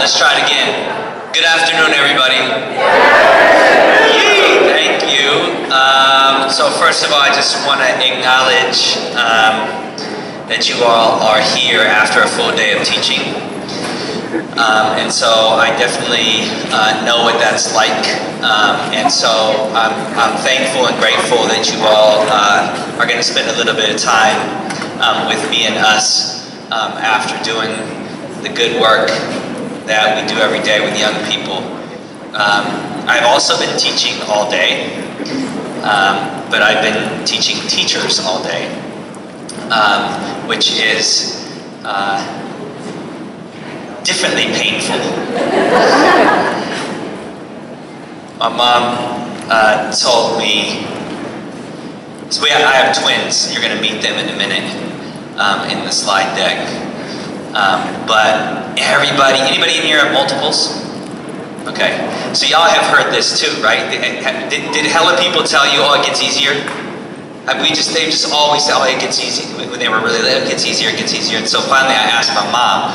Let's try it again. Good afternoon, everybody. Yay, thank you. So first of all, I just want to acknowledge that you all are here after a full day of teaching. And so I definitely know what that's like. And so I'm thankful and grateful that you all are going to spend a little bit of time with me and us after doing the good work that we do every day with young people. I've also been teaching all day, but I've been teaching teachers all day, which is differently painful. My mom told me, so I have twins, you're going to meet them in a minute in the slide deck. But anybody in here have multiples? Okay, so y'all have heard this too, right? Did hella people tell you, oh, it gets easier? They just always say, oh, it gets easy. When they were really little, it gets easier, it gets easier. And so finally I asked my mom,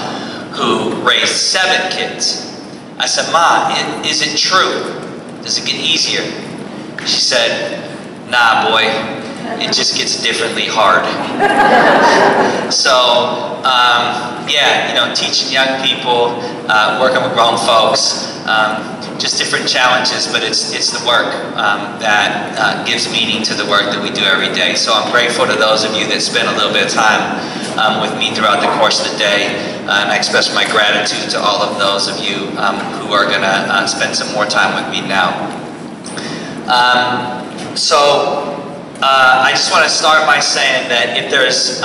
who raised 7 kids. I said, Mom, is it true? Does it get easier? She said, nah, boy, it just gets differently hard. So, yeah, you know, teaching young people, working with grown folks, just different challenges, but it's the work that gives meaning to the work that we do every day. So I'm grateful to those of you that spend a little bit of time with me throughout the course of the day. And I express my gratitude to all of those of you who are going to spend some more time with me now. I just want to start by saying that if there's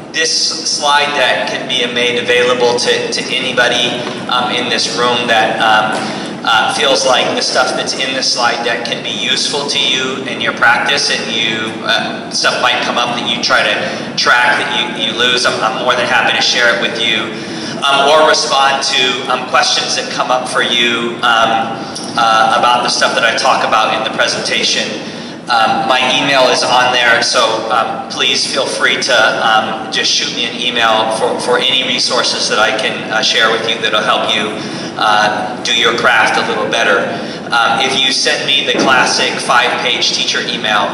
this slide deck can be made available to anybody in this room that feels like the stuff that's in the slide deck can be useful to you in your practice, and stuff might come up that you try to track that you lose. I'm more than happy to share it with you, or respond to questions that come up for you about the stuff that I talk about in the presentation. My email is on there, so please feel free to just shoot me an email for any resources that I can share with you that'll help you do your craft a little better. If you send me the classic 5-page teacher email,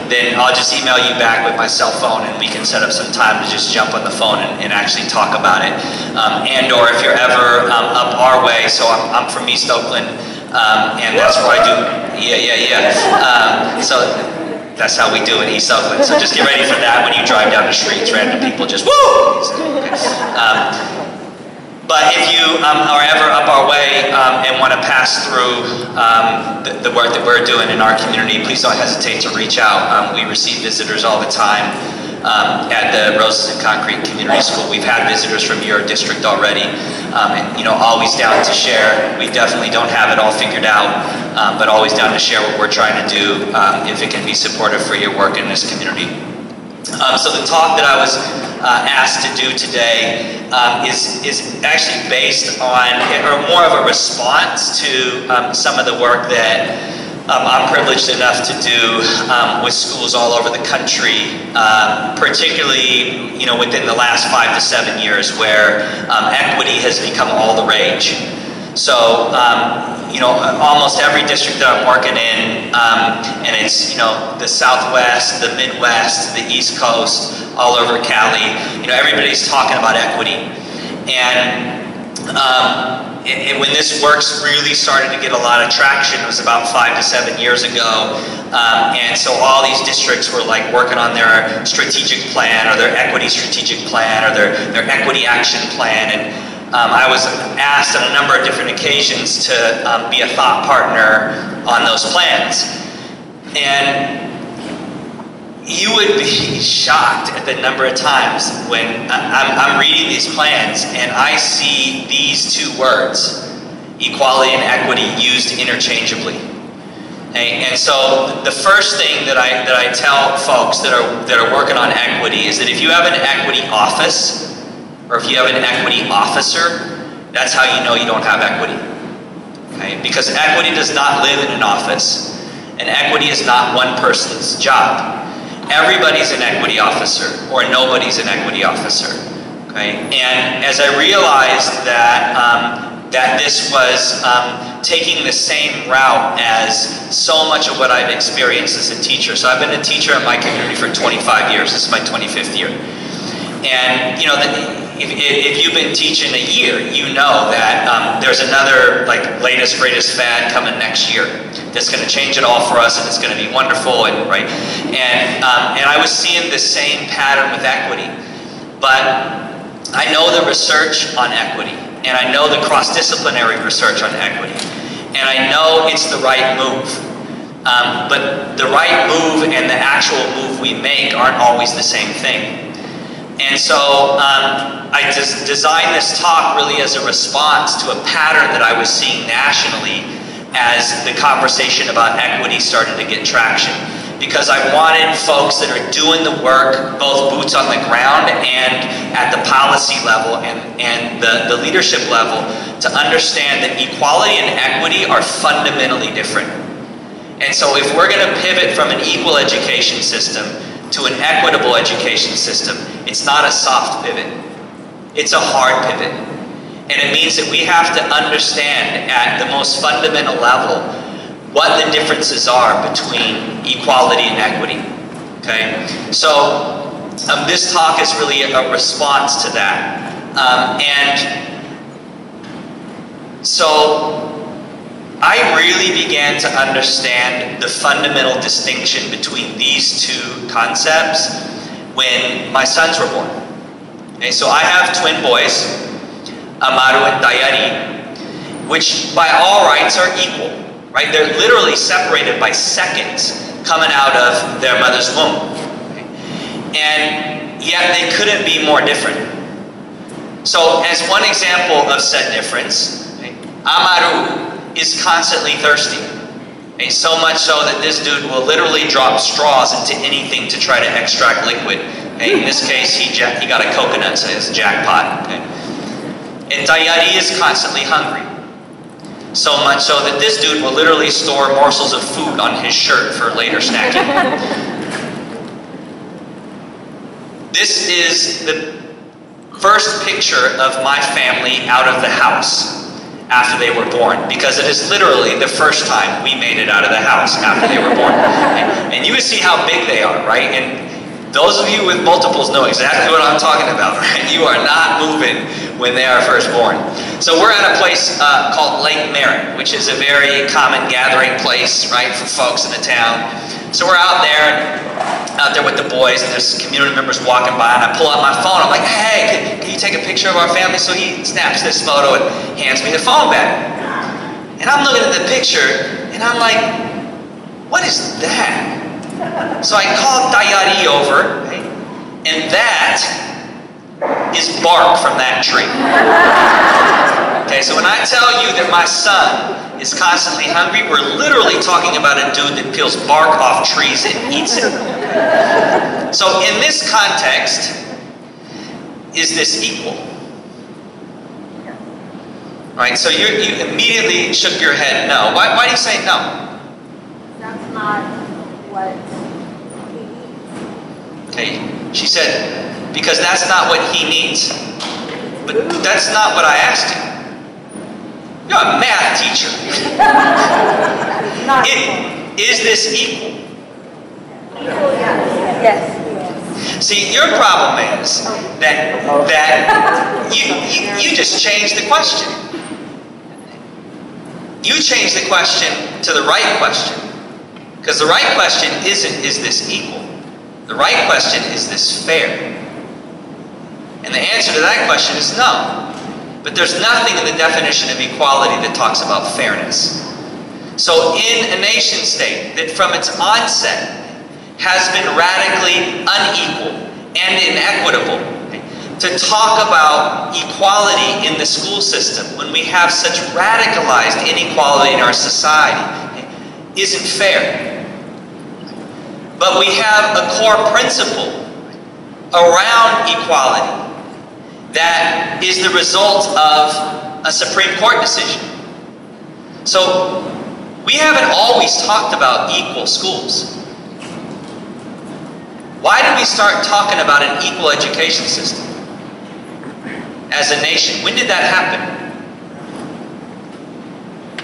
then I'll just email you back with my cell phone, and we can set up some time to just jump on the phone and actually talk about it. Or if you're ever up our way, so I'm from East Oakland, and that's where I do. So that's how we do in East Oakland. So just get ready for that when you drive down the streets. Random people just woo. But if you are ever up our way and want to pass through the work that we're doing in our community, please don't hesitate to reach out. We receive visitors all the time at the Roses and Concrete Community School. We've had visitors from your district already, and you know, always down to share. We definitely don't have it all figured out, but always down to share what we're trying to do if it can be supportive for your work in this community. So the talk that I was asked to do today is actually based on, or more of a response to some of the work that I'm privileged enough to do with schools all over the country, particularly, you know, within the last 5 to 7 years, where equity has become all the rage. So, you know, almost every district that I'm working in, and it's, you know, the Southwest, the Midwest, the East Coast, all over Cali, you know, everybody's talking about equity. And when this work's really started to get a lot of traction, it was about 5 to 7 years ago. And so all these districts were like working on their strategic plan, or their equity strategic plan, or their equity action plan. And I was asked on a number of different occasions to be a thought partner on those plans. And you would be shocked at the number of times when I'm reading these plans and I see these 2 words, equality and equity, used interchangeably. Okay? And so the first thing that I tell folks that are working on equity is that if you have an equity office, or if you have an equity officer, that's how you know you don't have equity. Okay? Because equity does not live in an office, and equity is not one person's job. Everybody's an equity officer, or nobody's an equity officer. Okay? And as I realized that this was taking the same route as so much of what I've experienced as a teacher. So I've been a teacher in my community for 25 years. This is my 25th year. And you know, if you've been teaching a year, you know that there's another latest greatest fad coming next year that's going to change it all for us, and it's going to be wonderful, and right. And I was seeing the same pattern with equity, but I know the research on equity, and I know the cross-disciplinary research on equity, and I know it's the right move. But the right move and the actual move we make aren't always the same thing. And so I just designed this talk really as a response to a pattern that I was seeing nationally as the conversation about equity started to get traction. Because I wanted folks that are doing the work, both boots on the ground and at the policy level and the leadership level, to understand that equality and equity are fundamentally different. And so if we're going to pivot from an equal education system to an equitable education system, it's not a soft pivot. It's a hard pivot. And it means that we have to understand at the most fundamental level what the differences are between equality and equity. Okay? So this talk is really a response to that. And so I really began to understand the fundamental distinction between these two concepts when my sons were born. Okay, so I have twin boys, Amaru and Dayari, which by all rights are equal, right? They're literally separated by seconds coming out of their mother's womb. Okay? And yet they couldn't be more different. So as one example of said difference, okay, Amaru is constantly thirsty. Okay, so much so that this dude will literally drop straws into anything to try to extract liquid. Okay, in this case, he got a coconut, so it's a jackpot. Okay. And Dayari is constantly hungry. So much so that this dude will literally store morsels of food on his shirt for later snacking. This is the first picture of my family out of the house after they were born, because it is literally the first time we made it out of the house after they were born. And you can see how big they are, right? And those of you with multiples know exactly what I'm talking about, right? You are not moving when they are first born. So we're at a place called Lake Merritt, which is a very common gathering place, right, for folks in the town. So we're out there with the boys, and there's community members walking by, and I pull out my phone. I'm like, hey, can you take a picture of our family? So he snaps this photo and hands me the phone back. And I'm looking at the picture, and I'm like, what is that? So I called Dayari over, right, and that is bark from that tree. Okay, so when I tell you that my son is constantly hungry, we're literally talking about a dude that peels bark off trees and eats it. So in this context, is this equal? Right, so you immediately shook your head no. Why do you say no? That's not what he needs. Okay, she said, because that's not what he needs. But that's not what I asked you. You're a math teacher. Is this equal? Yes. See, your problem is that you just changed the question. You changed the question to the right question. Because the right question isn't, is this equal? The right question, is this fair? And the answer to that question is no. But there's nothing in the definition of equality that talks about fairness. So in a nation state that from its onset has been radically unequal and inequitable, to talk about equality in the school system when we have such radicalized inequality in our society isn't fair. But we have a core principle around equality that is the result of a Supreme Court decision. So we haven't always talked about equal schools. Why did we start talking about an equal education system? as a nation. When did that happen?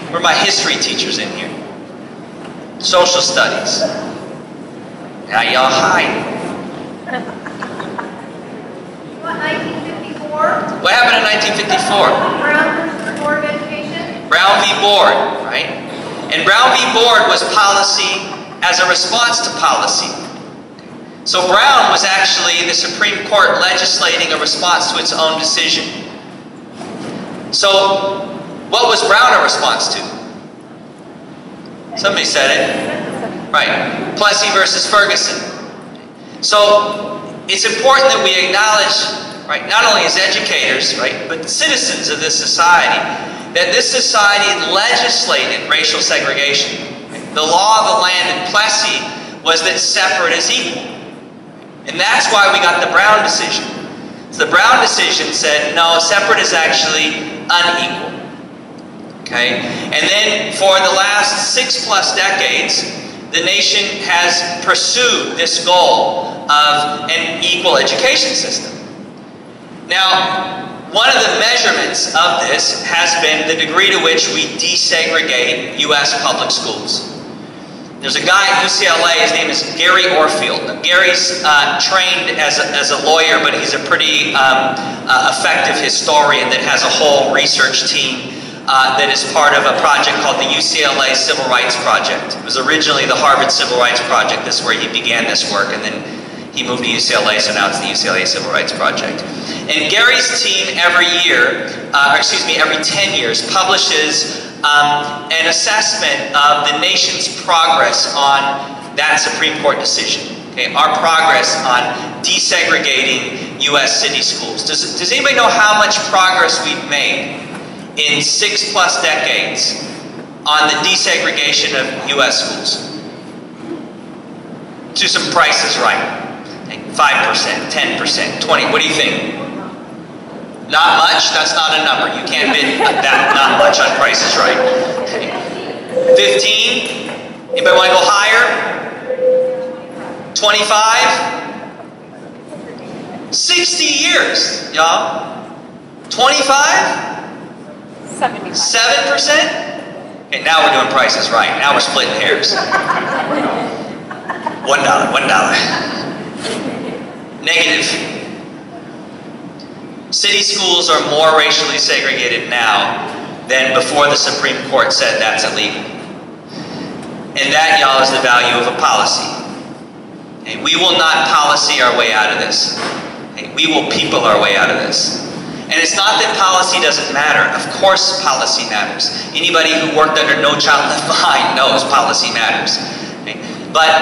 Where are my history teachers in here? Social studies. Now y'all hide. What, 1954? What happened in 1954? Brown versus Board of Education? Brown v. Board, right? And Brown v. Board was policy as a response to policy. So Brown was actually the Supreme Court legislating a response to its own decision. So, what was Brown a response to? Somebody said it. Right. Plessy versus Ferguson. So, it's important that we acknowledge, right, not only as educators, right, but citizens of this society, that this society legislated racial segregation. The law of the land in Plessy was that separate is equal. And that's why we got the Brown decision. So the Brown decision said, no, separate is actually unequal. Okay? And then for the last 6+ decades, the nation has pursued this goal of an equal education system. Now, one of the measurements of this has been the degree to which we desegregate U.S. public schools. There's a guy at UCLA, his name is Gary Orfield. Now, Gary's trained as a lawyer, but he's a pretty effective historian that has a whole research team that is part of a project called the UCLA Civil Rights Project. It was originally the Harvard Civil Rights Project. This is where he began this work, and then he moved to UCLA, so now it's the UCLA Civil Rights Project. And Gary's team every 10 years, publishes an assessment of the nation's progress on that Supreme Court decision. Okay, our progress on desegregating U.S. city schools. Does anybody know how much progress we've made in 6+ decades on the desegregation of U.S. schools? Do some prices right. 5%, 10%, 20%. What do you think? Not much? That's not a number. You can't bid that not much on prices right. 15? Anybody want to go higher? 25? 60 years, y'all. 25? 75. 7%? Okay, now we're doing prices right. Now we're splitting hairs. $1. Negative. City schools are more racially segregated now than before the Supreme Court said that's illegal. And that, y'all, is the value of a policy. Okay, we will not policy our way out of this. Okay, we will people our way out of this. And it's not that policy doesn't matter. Of course policy matters. Anybody who worked under No Child Left Behind knows policy matters. Okay? But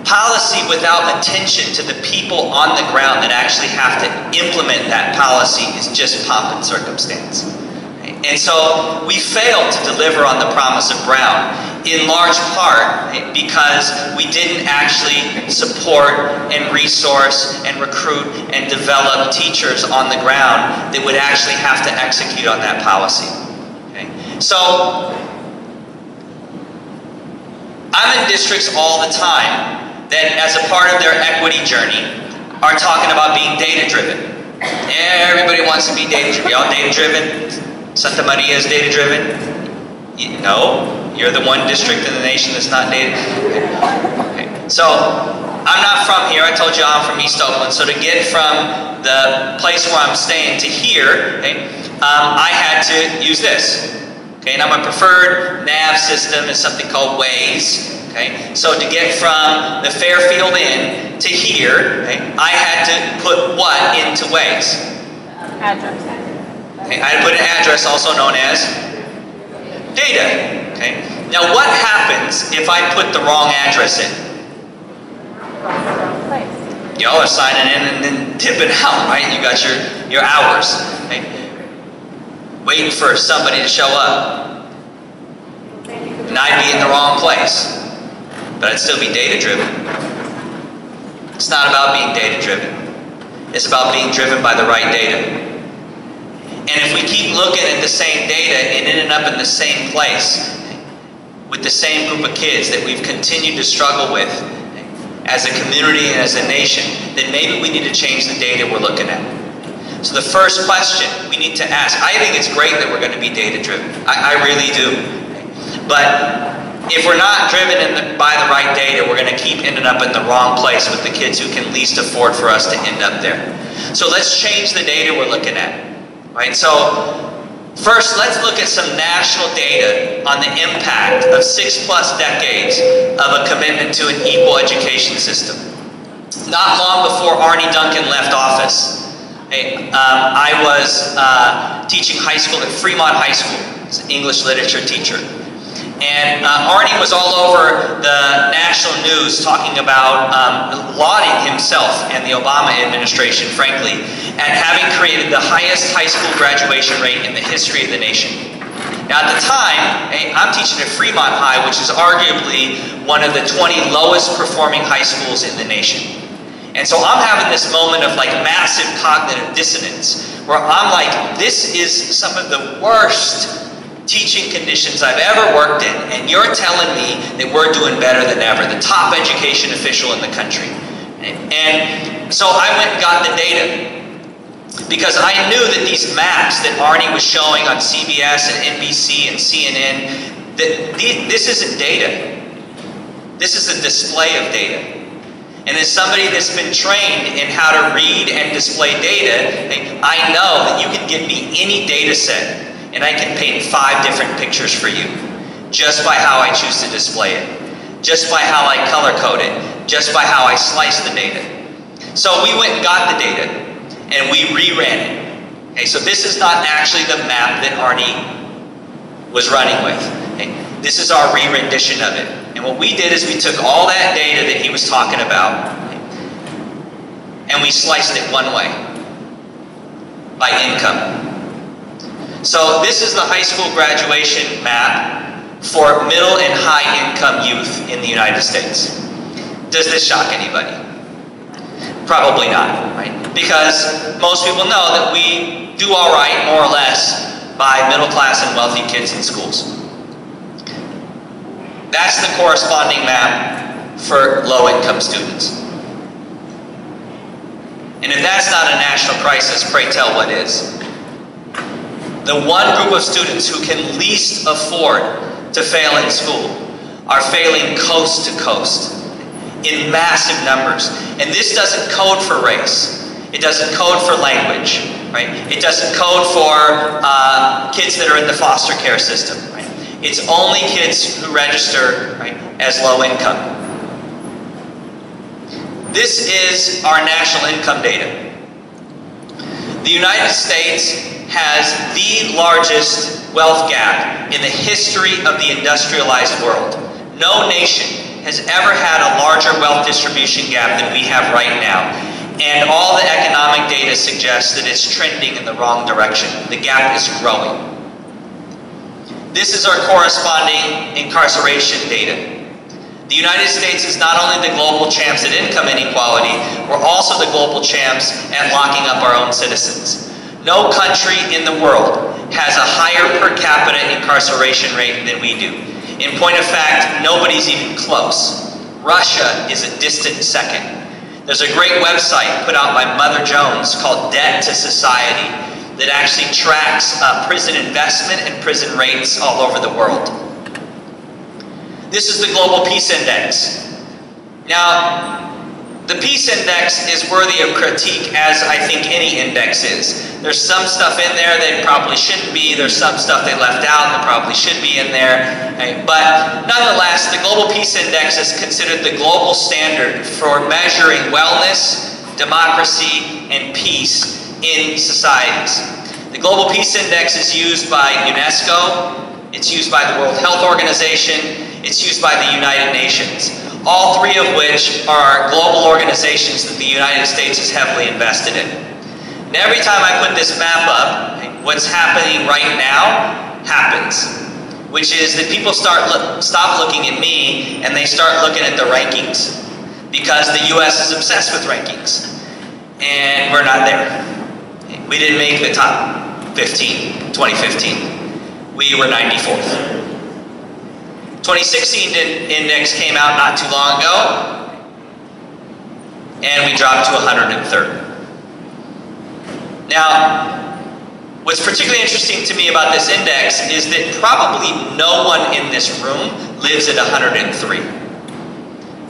policy without attention to the people on the ground that actually have to implement that policy is just pomp and circumstance. And so we failed to deliver on the promise of Brown, in large part because we didn't actually support and resource and recruit and develop teachers on the ground that would actually have to execute on that policy. Okay? So I'm in districts all the time that, as a part of their equity journey, are talking about being data-driven. Everybody wants to be data-driven. Y'all data-driven? Santa Maria is data-driven? No, you're the one district in the nation that's not data-driven. Okay. So, I'm not from here. I told you I'm from East Oakland. So to get from the place where I'm staying to here, okay, I had to use this. Okay, now my preferred nav system is something called Waze. Okay, so to get from the Fairfield Inn to here, okay, I had to put what into Waze? Address. Okay, I had to put an address, also known as data. Okay, now what happens if I put the wrong address in? Y'all are signing in and then tipping out, right? You got your hours. Okay? Waiting for somebody to show up. And I'd be in the wrong place. But I'd still be data-driven. It's not about being data-driven. It's about being driven by the right data. And if we keep looking at the same data and ending up in the same place with the same group of kids that we've continued to struggle with as a community and as a nation, then maybe we need to change the data we're looking at. So the first question we need to ask, I think it's great that we're going to be data-driven. I really do. But if we're not driven by the right data, we're going to keep ending up in the wrong place with the kids who can least afford for us to end up there. So let's change the data we're looking at. Right? So first, let's look at some national data on the impact of 6+ decades of a commitment to an equal education system. Not long before Arnie Duncan left office, I was teaching high school at Fremont High School as an English literature teacher. And Arnie was all over the national news talking about lauding himself and the Obama administration, frankly, at having created the highest high school graduation rate in the history of the nation. Now at the time, I'm teaching at Fremont High, which is arguably one of the 20 lowest performing high schools in the nation. And so I'm having this moment of like massive cognitive dissonance, where I'm like, this is some of the worst teaching conditions I've ever worked in, and you're telling me that we're doing better than ever, the top education official in the country. And so I went and got the data, because I knew that these maps that Arnie was showing on CBS and NBC and CNN, that this isn't data. This is a display of data. And as somebody that's been trained in how to read and display data, I know that you can give me any data set and I can paint 5 different pictures for you, just by how I choose to display it, just by how I color code it, just by how I slice the data. So we went and got the data, and we reran it. Okay, so this is not actually the map that Arnie was running with. Okay, this is our re-rendition of it. And what we did is we took all that data that he was talking about, and we sliced it one way, by income. So this is the high school graduation map for middle and high income youth in the United States. Does this shock anybody? Probably not, right? Because most people know that we do all right, more or less, by middle class and wealthy kids in schools. That's the corresponding map for low income students. And if that's not a national crisis, pray tell what is. The one group of students who can least afford to fail in school are failing coast to coast in massive numbers. And this doesn't code for race. It doesn't code for language, right? It doesn't code for kids that are in the foster care system, right? It's only kids who register, right, as low income. This is our national income data. The United States has the largest wealth gap in the history of the industrialized world. No nation has ever had a larger wealth distribution gap than we have right now. And all the economic data suggests that it's trending in the wrong direction. The gap is growing. This is our corresponding incarceration data. The United States is not only the global champs at income inequality, we're also the global champs at locking up our own citizens. No country in the world has a higher per capita incarceration rate than we do. In point of fact, nobody's even close. Russia is a distant second. There's a great website put out by Mother Jones called Debt to Society that actually tracks prison investment and prison rates all over the world. This is the Global Peace Index. Now, the Peace Index is worthy of critique, as I think any index is. There's some stuff in there that probably shouldn't be. There's some stuff they left out that probably should be in there. Okay? But nonetheless, the Global Peace Index is considered the global standard for measuring wellness, democracy, and peace in societies. The Global Peace Index is used by UNESCO. It's used by the World Health Organization. It's used by the United Nations. All 3 of which are global organizations that the United States is heavily invested in. And every time I put this map up, what's happening right now happens. Which is that people stop looking at me and they start looking at the rankings. Because the US is obsessed with rankings. And we're not there. We didn't make the top 15, 2015. We were 94th. 2016 index came out not too long ago, and we dropped to 103rd. Now, what's particularly interesting to me about this index is that probably no one in this room lives at 103.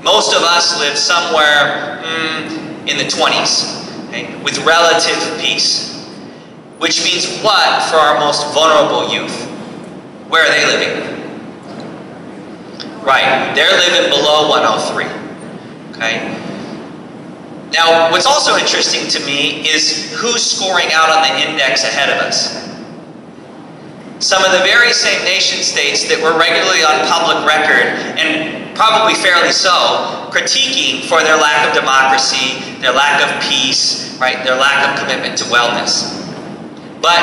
Most of us live somewhere in the 20s, okay, with relative peace. Which means what for our most vulnerable youth? Where are they living? Right, they're living below 103, okay? Now, what's also interesting to me is who's scoring out on the index ahead of us. Some of the very same nation states that were regularly on public record, and probably fairly so, critiquing for their lack of democracy, their lack of peace, right, their lack of commitment to wellness. But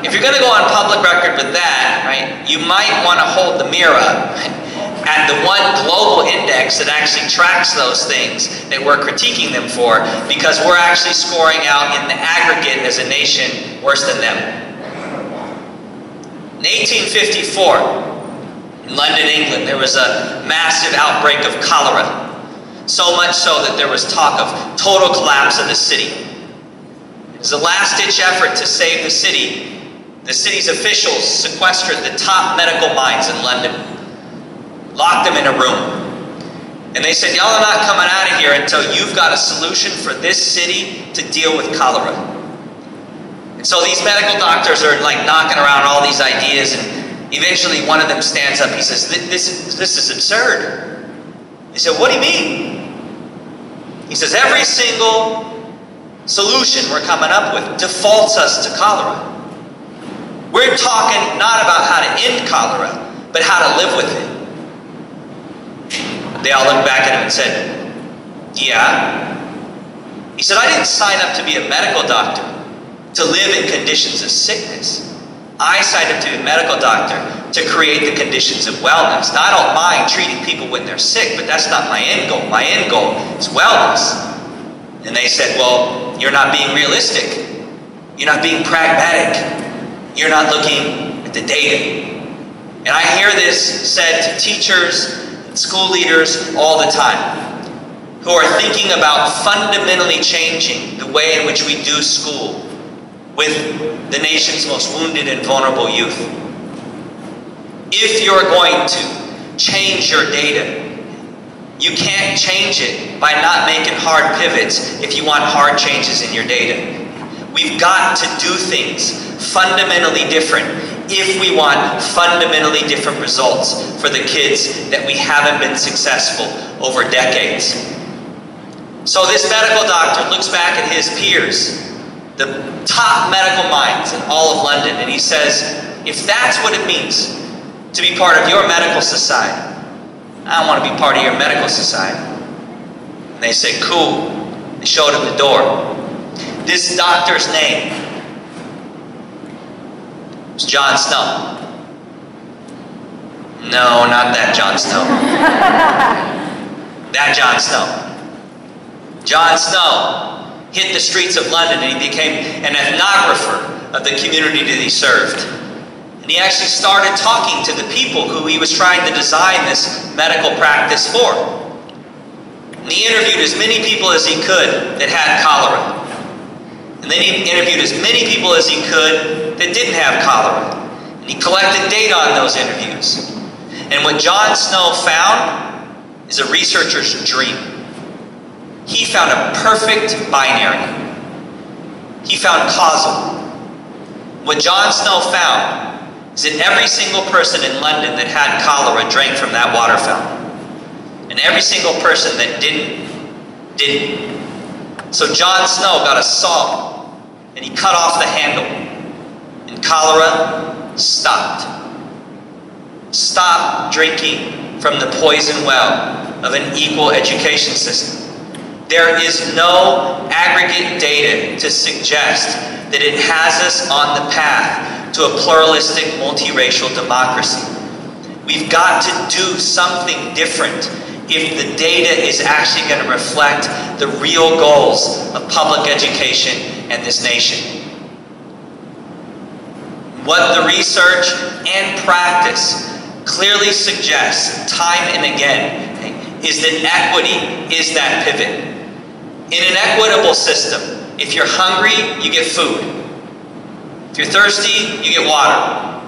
if you're going to go on public record with that, right, you might want to hold the mirror up at the one global index that actually tracks those things that we're critiquing them for, because we're actually scoring out in the aggregate as a nation worse than them. In 1854, in London, England, there was a massive outbreak of cholera. So much so that there was talk of total collapse of the city. As a last-ditch effort to save the city's officials sequestered the top medical minds in London, locked them in a room, and they said, y'all are not coming out of here until you've got a solution for this city to deal with cholera. And so these medical doctors are like knocking around all these ideas, and eventually one of them stands up. He says, this is absurd. He said, what do you mean? He says, every single solution we're coming up with defaults us to cholera. We're talking not about how to end cholera, but how to live with it. They all looked back at him and said, yeah. He said, I didn't sign up to be a medical doctor to live in conditions of sickness. I signed up to be a medical doctor to create the conditions of wellness. Now, I don't mind treating people when they're sick, but that's not my end goal. My end goal is wellness. And they said, well, you're not being realistic. You're not being pragmatic. You're not looking at the data. And I hear this said to teachers and school leaders all the time who are thinking about fundamentally changing the way in which we do school with the nation's most wounded and vulnerable youth. If you're going to change your data, you can't change it by not making hard pivots if you want hard changes in your data. We've got to do things fundamentally different if we want fundamentally different results for the kids that we haven't been successful over decades. So this medical doctor looks back at his peers, the top medical minds in all of London, and he says, if that's what it means to be part of your medical society, I don't want to be part of your medical society. And they said, cool. They showed him the door. This doctor's name was John Snow. No, not that John Snow. That John Snow. John Snow hit the streets of London and he became an ethnographer of the community that he served. And he actually started talking to the people who he was trying to design this medical practice for. And he interviewed as many people as he could that had cholera. And then he interviewed as many people as he could that didn't have cholera. And he collected data on those interviews. And what John Snow found is a researcher's dream. He found a perfect binary. He found causal. What John Snow found is that every single person in London that had cholera drank from that water fountain. And every single person that didn't. So John Snow got a saw and he cut off the handle. And cholera stopped. Stop drinking from the poison well of an equal education system. There is no aggregate data to suggest that it has us on the path to a pluralistic, multiracial democracy. We've got to do something different if the data is actually going to reflect the real goals of public education and this nation. What the research and practice clearly suggests time and again is that equity is that pivot. In an equitable system, if you're hungry, you get food. If you're thirsty, you get water.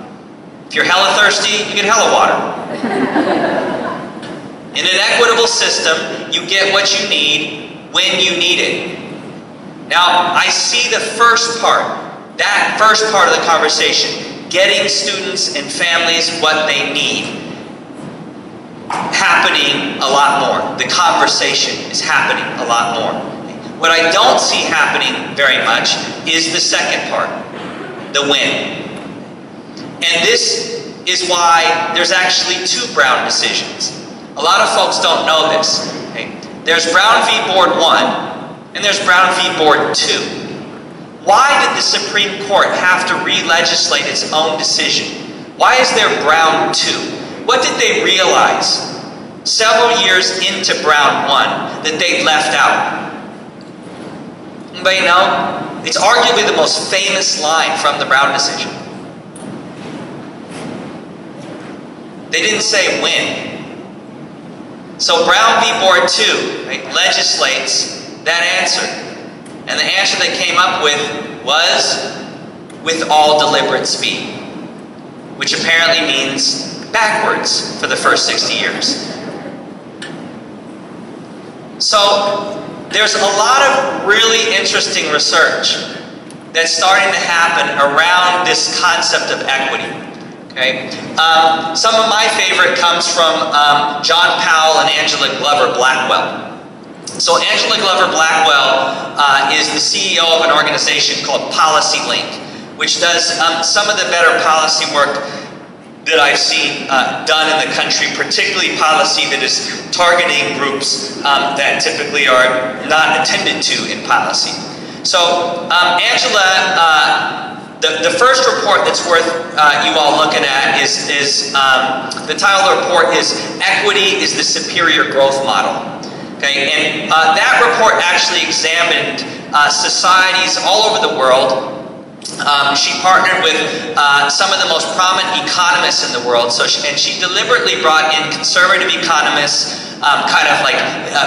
If you're hella thirsty, you get hella water. In an equitable system, you get what you need when you need it. Now, I see the first part, that first part of the conversation, getting students and families what they need, happening a lot more. The conversation is happening a lot more. What I don't see happening very much is the second part, the when. And this is why there's actually 2 Brown decisions. A lot of folks don't know this. Okay? There's Brown v. Board 1, and there's Brown v. Board 2. Why did the Supreme Court have to re-legislate its own decision? Why is there Brown 2? What did they realize several years into Brown 1 that they left out? Anybody know? It's arguably the most famous line from the Brown decision. They didn't say when. So Brown v. Board 2, right, legislates that answer. And the answer they came up with was, with all deliberate speed, which apparently means backwards for the first 60 years. So there's a lot of really interesting research that's starting to happen around this concept of equity. Okay? Some of my favorite comes from John Powell and Angela Glover Blackwell. So Angela Glover Blackwell is the CEO of an organization called Policy Link, which does some of the better policy work that I've seen done in the country, particularly policy that is targeting groups that typically are not attended to in policy. So Angela, the first report that's worth you all looking at is the title of the report is Equity is the Superior Growth Model. Okay, and that report actually examined societies all over the world. She partnered with some of the most prominent economists in the world, and she deliberately brought in conservative economists, kind of like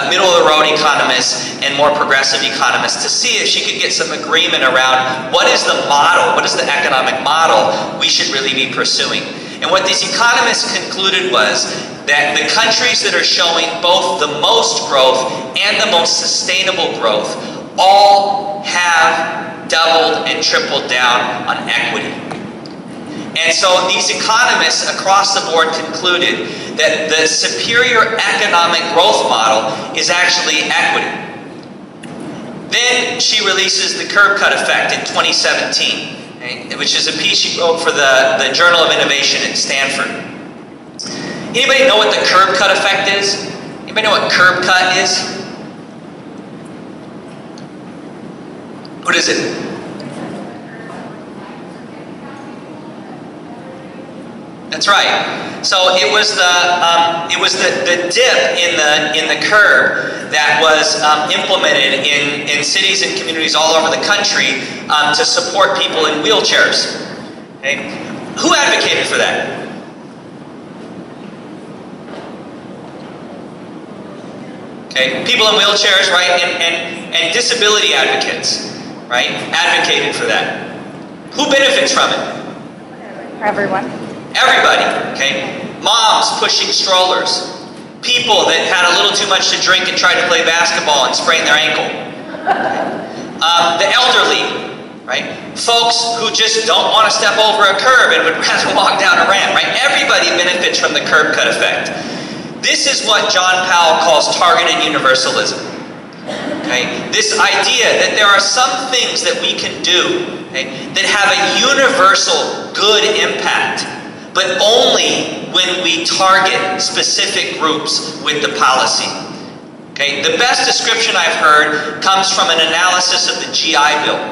middle-of-the-road economists and more progressive economists to see if she could get some agreement around what is the model, what is the economic model we should really be pursuing. And what these economists concluded was that the countries that are showing both the most growth and the most sustainable growth all have doubled and tripled down on equity. And so these economists across the board concluded that the superior economic growth model is actually equity. Then she releases the curb cut effect in 2017, okay, which is a piece she wrote for the Journal of Innovation at Stanford. Anybody know what the curb cut effect is? Anybody know what curb cut is? What is it? That's right. So it was the dip in the curb that was implemented in cities and communities all over the country to support people in wheelchairs. Okay? Who advocated for that? Okay, people in wheelchairs, right, and disability advocates, right, advocated for that. Who benefits from it? Everyone. Everybody, okay? Moms pushing strollers. People that had a little too much to drink and tried to play basketball and sprained their ankle. The elderly, right? Folks who just don't want to step over a curb and would rather walk down a ramp, right? Everybody benefits from the curb cut effect. This is what John Powell calls targeted universalism. Okay? This idea that there are some things that we can do, okay, that have a universal good impact, but only when we target specific groups with the policy. Okay? The best description I've heard comes from an analysis of the GI Bill.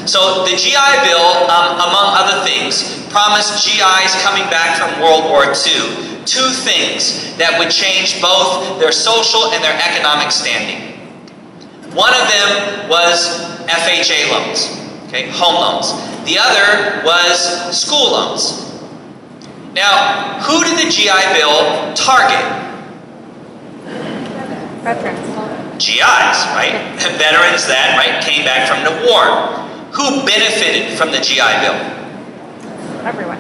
So the GI Bill, among other things, promised GIs coming back from World War II 2 things that would change both their social and their economic standing. One of them was FHA loans, okay, home loans. The other was school loans. Now, who did the GI Bill target? Veterans. GIs, right? Veterans that, right, came back from the war. Who benefited from the GI Bill? Everyone.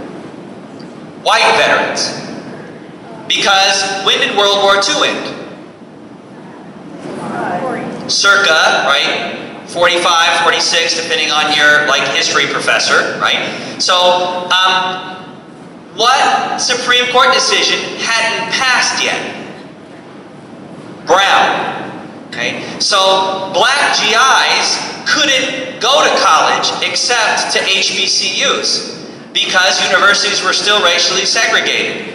White veterans. Because when did World War II end? Circa, right? 45, 46, depending on your history professor, right? So, what Supreme Court decision hadn't passed yet? Brown. Okay, so black GIs couldn't go to college except to HBCUs because universities were still racially segregated.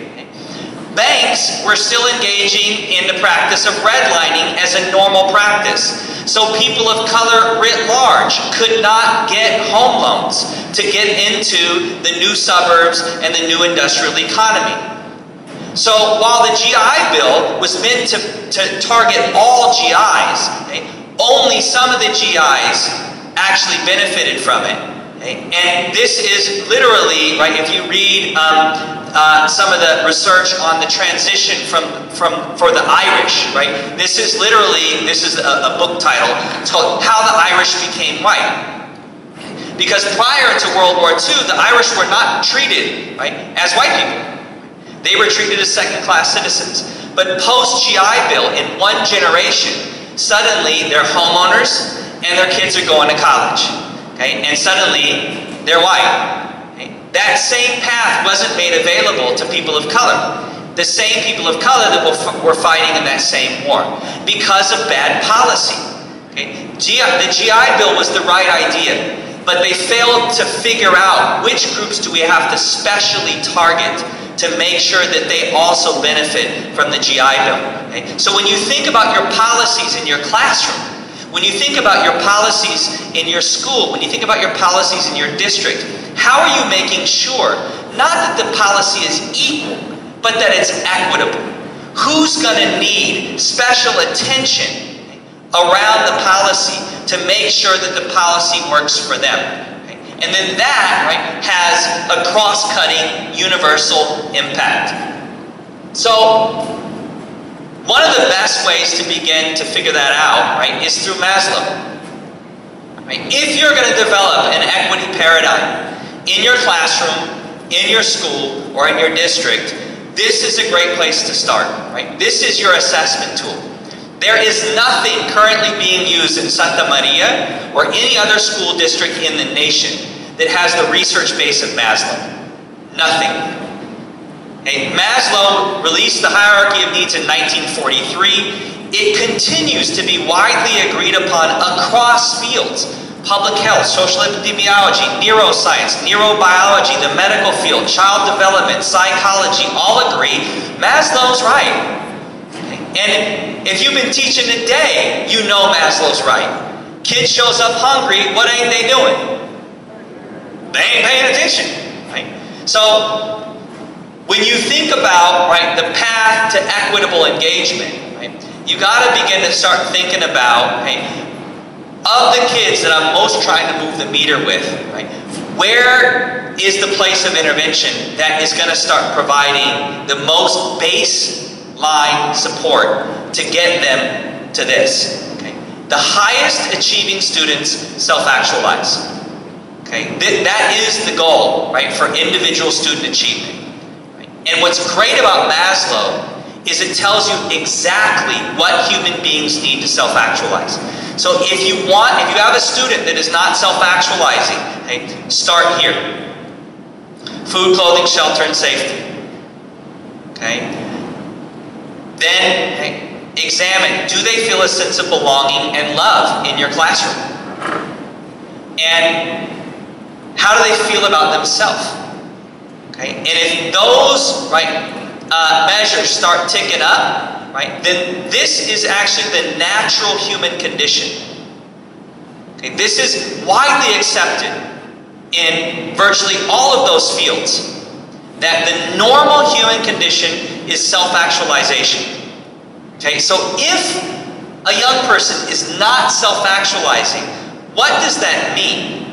Banks were still engaging in the practice of redlining as a normal practice. So people of color writ large could not get home loans to get into the new suburbs and the new industrial economy. So while the GI Bill was meant to target all GIs, okay, only some of the GIs actually benefited from it. Okay? And this is literally, right, if you read some of the research on the transition for the Irish, right? This is a book title. It's called How the Irish Became White. Because prior to World War II, the Irish were not treated, right, as white people. They were treated as second-class citizens. But post-GI Bill, in one generation, suddenly they're homeowners and their kids are going to college. Okay? And suddenly they're white. That same path wasn't made available to people of color. The same people of color that were fighting in that same war because of bad policy. Okay? The GI Bill was the right idea, but they failed to figure out which groups do we have to specially target to make sure that they also benefit from the GI Bill. Okay? So when you think about your policies in your classroom, when you think about your policies in your school, when you think about your policies in your district, how are you making sure, not that the policy is equal, but that it's equitable? Who's going to need special attention around the policy to make sure that the policy works for them? Okay? And then that, right, has a cross-cutting universal impact. So, one of the best ways to begin to figure that out, right, is through Maslow. Right? If you're going to develop an equity paradigm in your classroom, in your school, or in your district, this is a great place to start. Right? This is your assessment tool. There is nothing currently being used in Santa Maria or any other school district in the nation that has the research base of Maslow. Nothing. Okay, Maslow released the hierarchy of needs in 1943. It continues to be widely agreed upon across fields. Public health, social epidemiology, neuroscience, neurobiology, the medical field, child development, psychology, all agree Maslow's right. Okay, and if you've been teaching today, you know Maslow's right. Kid shows up hungry, what ain't they doing? They ain't paying attention. Right? So, when you think about, right, the path to equitable engagement, right, you got to begin to start thinking about, hey, of the kids that I'm most trying to move the meter with, right, where is the place of intervention that is going to start providing the most baseline support to get them to this? Okay? The highest achieving students self-actualize. Okay? That is the goal, right, for individual student achievement. And what's great about Maslow is it tells you exactly what human beings need to self-actualize. So if you have a student that is not self-actualizing, okay, start here. Food, clothing, shelter, and safety. Okay? Then, okay, examine, do they feel a sense of belonging and love in your classroom? And how do they feel about themselves? Okay? And if those, right, measures start ticking up, right, then this is actually the natural human condition. Okay? This is widely accepted in virtually all of those fields, that the normal human condition is self-actualization. Okay? So if a young person is not self-actualizing, what does that mean?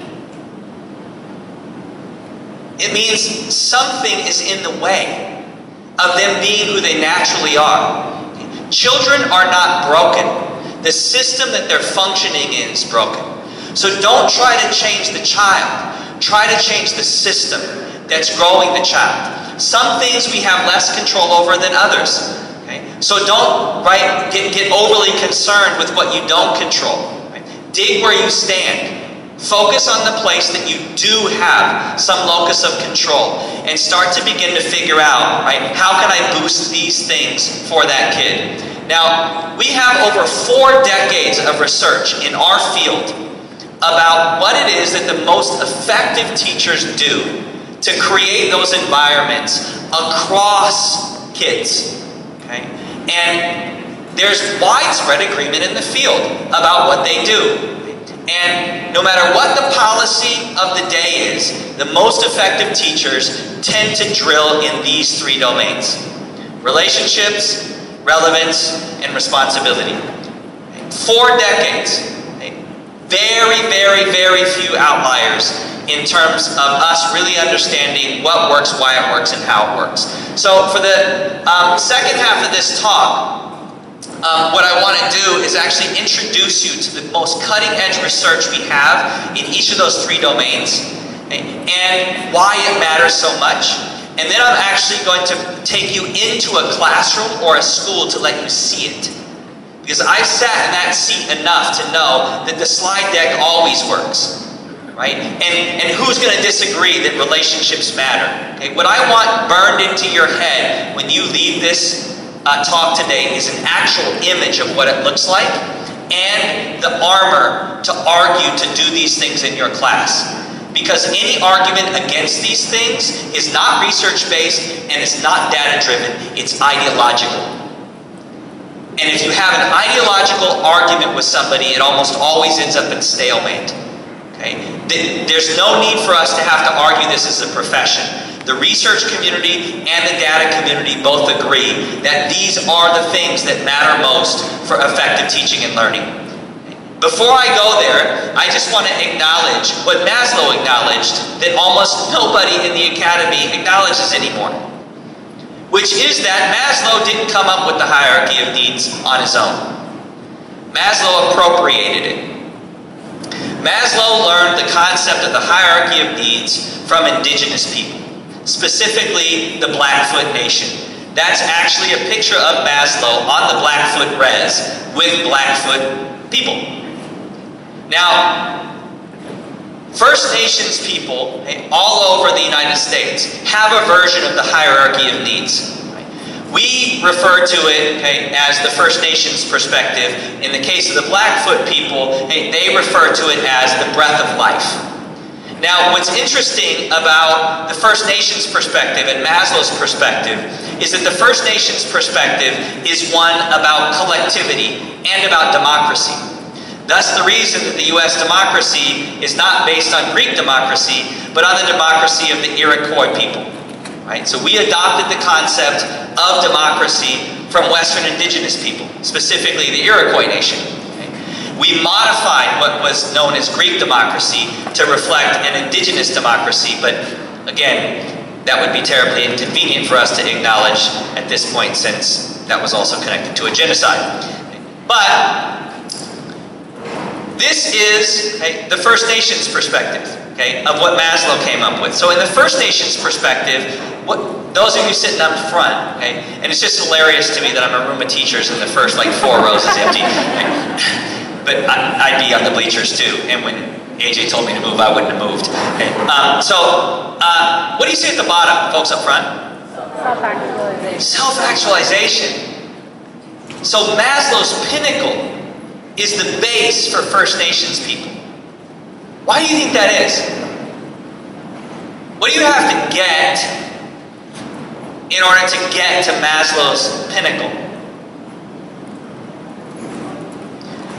It means something is in the way of them being who they naturally are. Children are not broken. The system that they're functioning in is broken. So don't try to change the child. Try to change the system that's growing the child. Some things we have less control over than others. Okay? So don't get overly concerned with what you don't control. Right? Dig where you stand. Focus on the place that you do have some locus of control and start to begin to figure out, right, how can I boost these things for that kid? Now, we have over 4 decades of research in our field about what it is that the most effective teachers do to create those environments across kids. Okay? And there's widespread agreement in the field about what they do. And no matter what the policy of the day is, the most effective teachers tend to drill in these 3 domains: relationships, relevance, and responsibility. 4 decades. Very, very, very few outliers in terms of us really understanding what works, why it works, and how it works. So for the second half of this talk, what I want to do is actually introduce you to the most cutting-edge research we have in each of those 3 domains, okay, and why it matters so much. And then I'm actually going to take you into a classroom or a school to let you see it. Because I've sat in that seat enough to know that the slide deck always works. Right? And who's going to disagree that relationships matter? Okay? What I want burned into your head when you leave this talk today is an actual image of what it looks like and the armor to argue to do these things in your class. Because any argument against these things is not research-based and it's not data-driven, it's ideological. And if you have an ideological argument with somebody, it almost always ends up in stalemate. Okay? There's no need for us to have to argue this as a profession. The research community and the data community both agree that these are the things that matter most for effective teaching and learning. Before I go there, I just want to acknowledge what Maslow acknowledged that almost nobody in the academy acknowledges anymore. Which is that Maslow didn't come up with the hierarchy of needs on his own. Maslow appropriated it. Maslow learned the concept of the hierarchy of needs from indigenous people, specifically the Blackfoot Nation. That's actually a picture of Maslow on the Blackfoot res with Blackfoot people. Now, First Nations people all over the United States have a version of the hierarchy of needs. We refer to it as the First Nations perspective. In the case of the Blackfoot people, they refer to it as the breath of life. Now, what's interesting about the First Nations perspective and Maslow's perspective is that the First Nations perspective is one about collectivity and about democracy. Thus, the reason that the U.S. democracy is not based on Greek democracy, but on the democracy of the Iroquois people. Right? So we adopted the concept of democracy from Western indigenous people, specifically the Iroquois Nation. Okay? We modified what was known as Greek democracy to reflect an indigenous democracy, but again, that would be terribly inconvenient for us to acknowledge at this point, since that was also connected to a genocide. But this is the First Nations perspective, of what Maslow came up with. So in the First Nations perspective, those of you sitting up front, and it's just hilarious to me that I'm a room of teachers and the first 4 rows is empty. But I'd be on the bleachers too, and when AJ told me to move, I wouldn't have moved. What do you see at the bottom, folks up front? Self-actualization. Self-actualization. So Maslow's pinnacle is the base for First Nations people. Why do you think that is? What do you have to get in order to get to Maslow's pinnacle?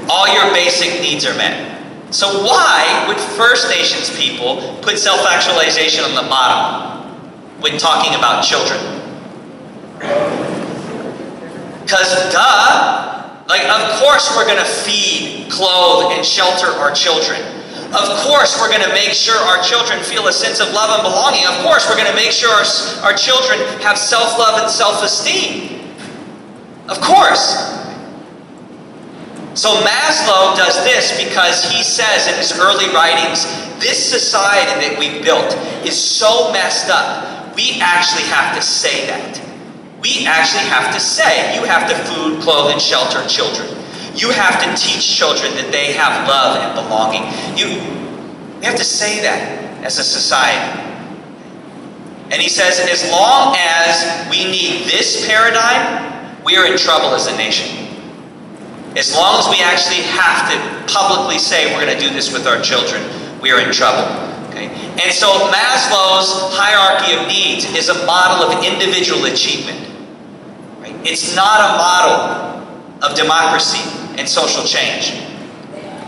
All your basic needs are met. So why would First Nations people put self-actualization on the bottom when talking about children? Because duh! Of course we're going to feed, clothe, and shelter our children. Of course we're going to make sure our children feel a sense of love and belonging. Of course we're going to make sure our children have self-love and self-esteem. Of course. So Maslow does this because he says in his early writings, this society that we've built is so messed up, we actually have to say that. We actually have to say, you have to food, clothe, and shelter children. You have to teach children that they have love and belonging. We have to say that as a society. And he says, as long as we need this paradigm, we are in trouble as a nation. As long as we actually have to publicly say we're going to do this with our children, we are in trouble. Okay? And so Maslow's hierarchy of needs is a model of individual achievement. Right? It's not a model of democracy and social change.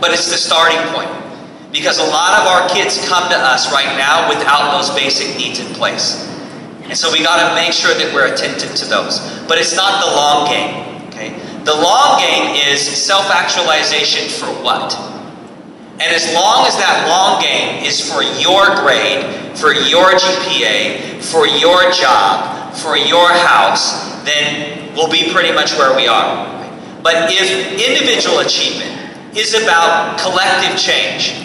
But it's the starting point. Because a lot of our kids come to us right now without those basic needs in place. And so we got to make sure that we're attentive to those. But it's not the long game. Okay? The long game is self-actualization for what? And as long as that long game is for your grade, for your GPA, for your job, for your house, then we'll be pretty much where we are. But if individual achievement is about collective change,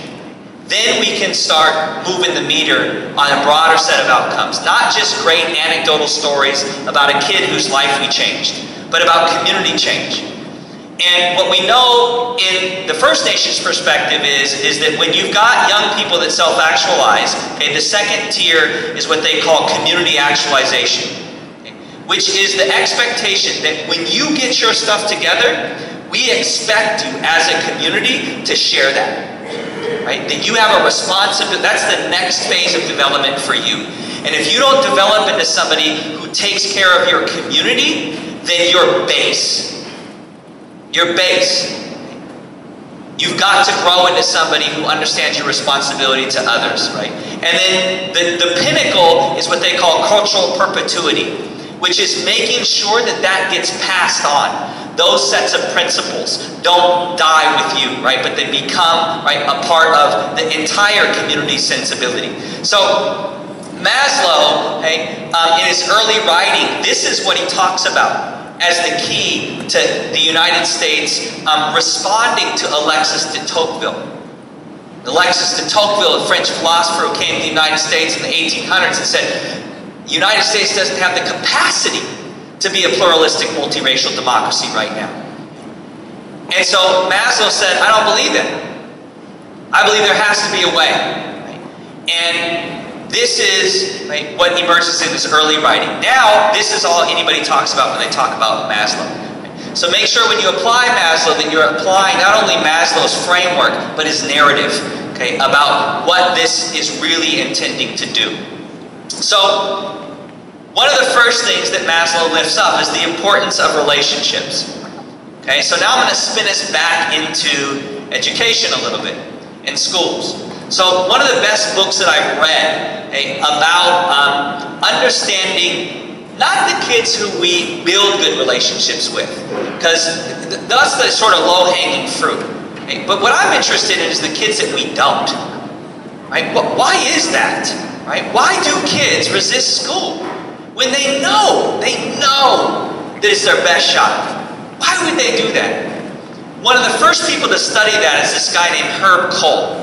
then we can start moving the meter on a broader set of outcomes. Not just great anecdotal stories about a kid whose life we changed, but about community change. And what we know in the First Nations perspective is that when you've got young people that self-actualize, okay, the second tier is what they call community actualization, okay, which is the expectation that when you get your stuff together, we expect you as a community to share that. Right? That you have a responsibility. That's the next phase of development for you. And if you don't develop into somebody who takes care of your community, then you're base. You're base. You've got to grow into somebody who understands your responsibility to others, right? And then the pinnacle is what they call cultural perpetuity, which is making sure that that gets passed on. Those sets of principles don't die with you, right? But they become, right, a part of the entire community sensibility. So Maslow, okay, in his early writing, this is what he talks about as the key to the United States responding to Alexis de Tocqueville. Alexis de Tocqueville, a French philosopher who came to the United States in the 1800s and said, the United States doesn't have the capacity to be a pluralistic, multiracial democracy right now. And so Maslow said, I don't believe it. I believe there has to be a way. Right? And this is, right, what emerges in this early writing. Now, this is all anybody talks about when they talk about Maslow. Right? So make sure when you apply Maslow that you're applying not only Maslow's framework, but his narrative, okay, about what this is really intending to do. So, one of the first things that Maslow lifts up is the importance of relationships. Okay, so now I'm going to spin us back into education a little bit, in schools. So one of the best books that I've read, okay, about understanding not the kids who we build good relationships with, because that's the sort of low-hanging fruit. Okay? But what I'm interested in is the kids that we don't. Right? Why is that? Right? Why do kids resist school? When they know that it's their best shot. Why would they do that? One of the first people to study that is this guy named Herb Cole.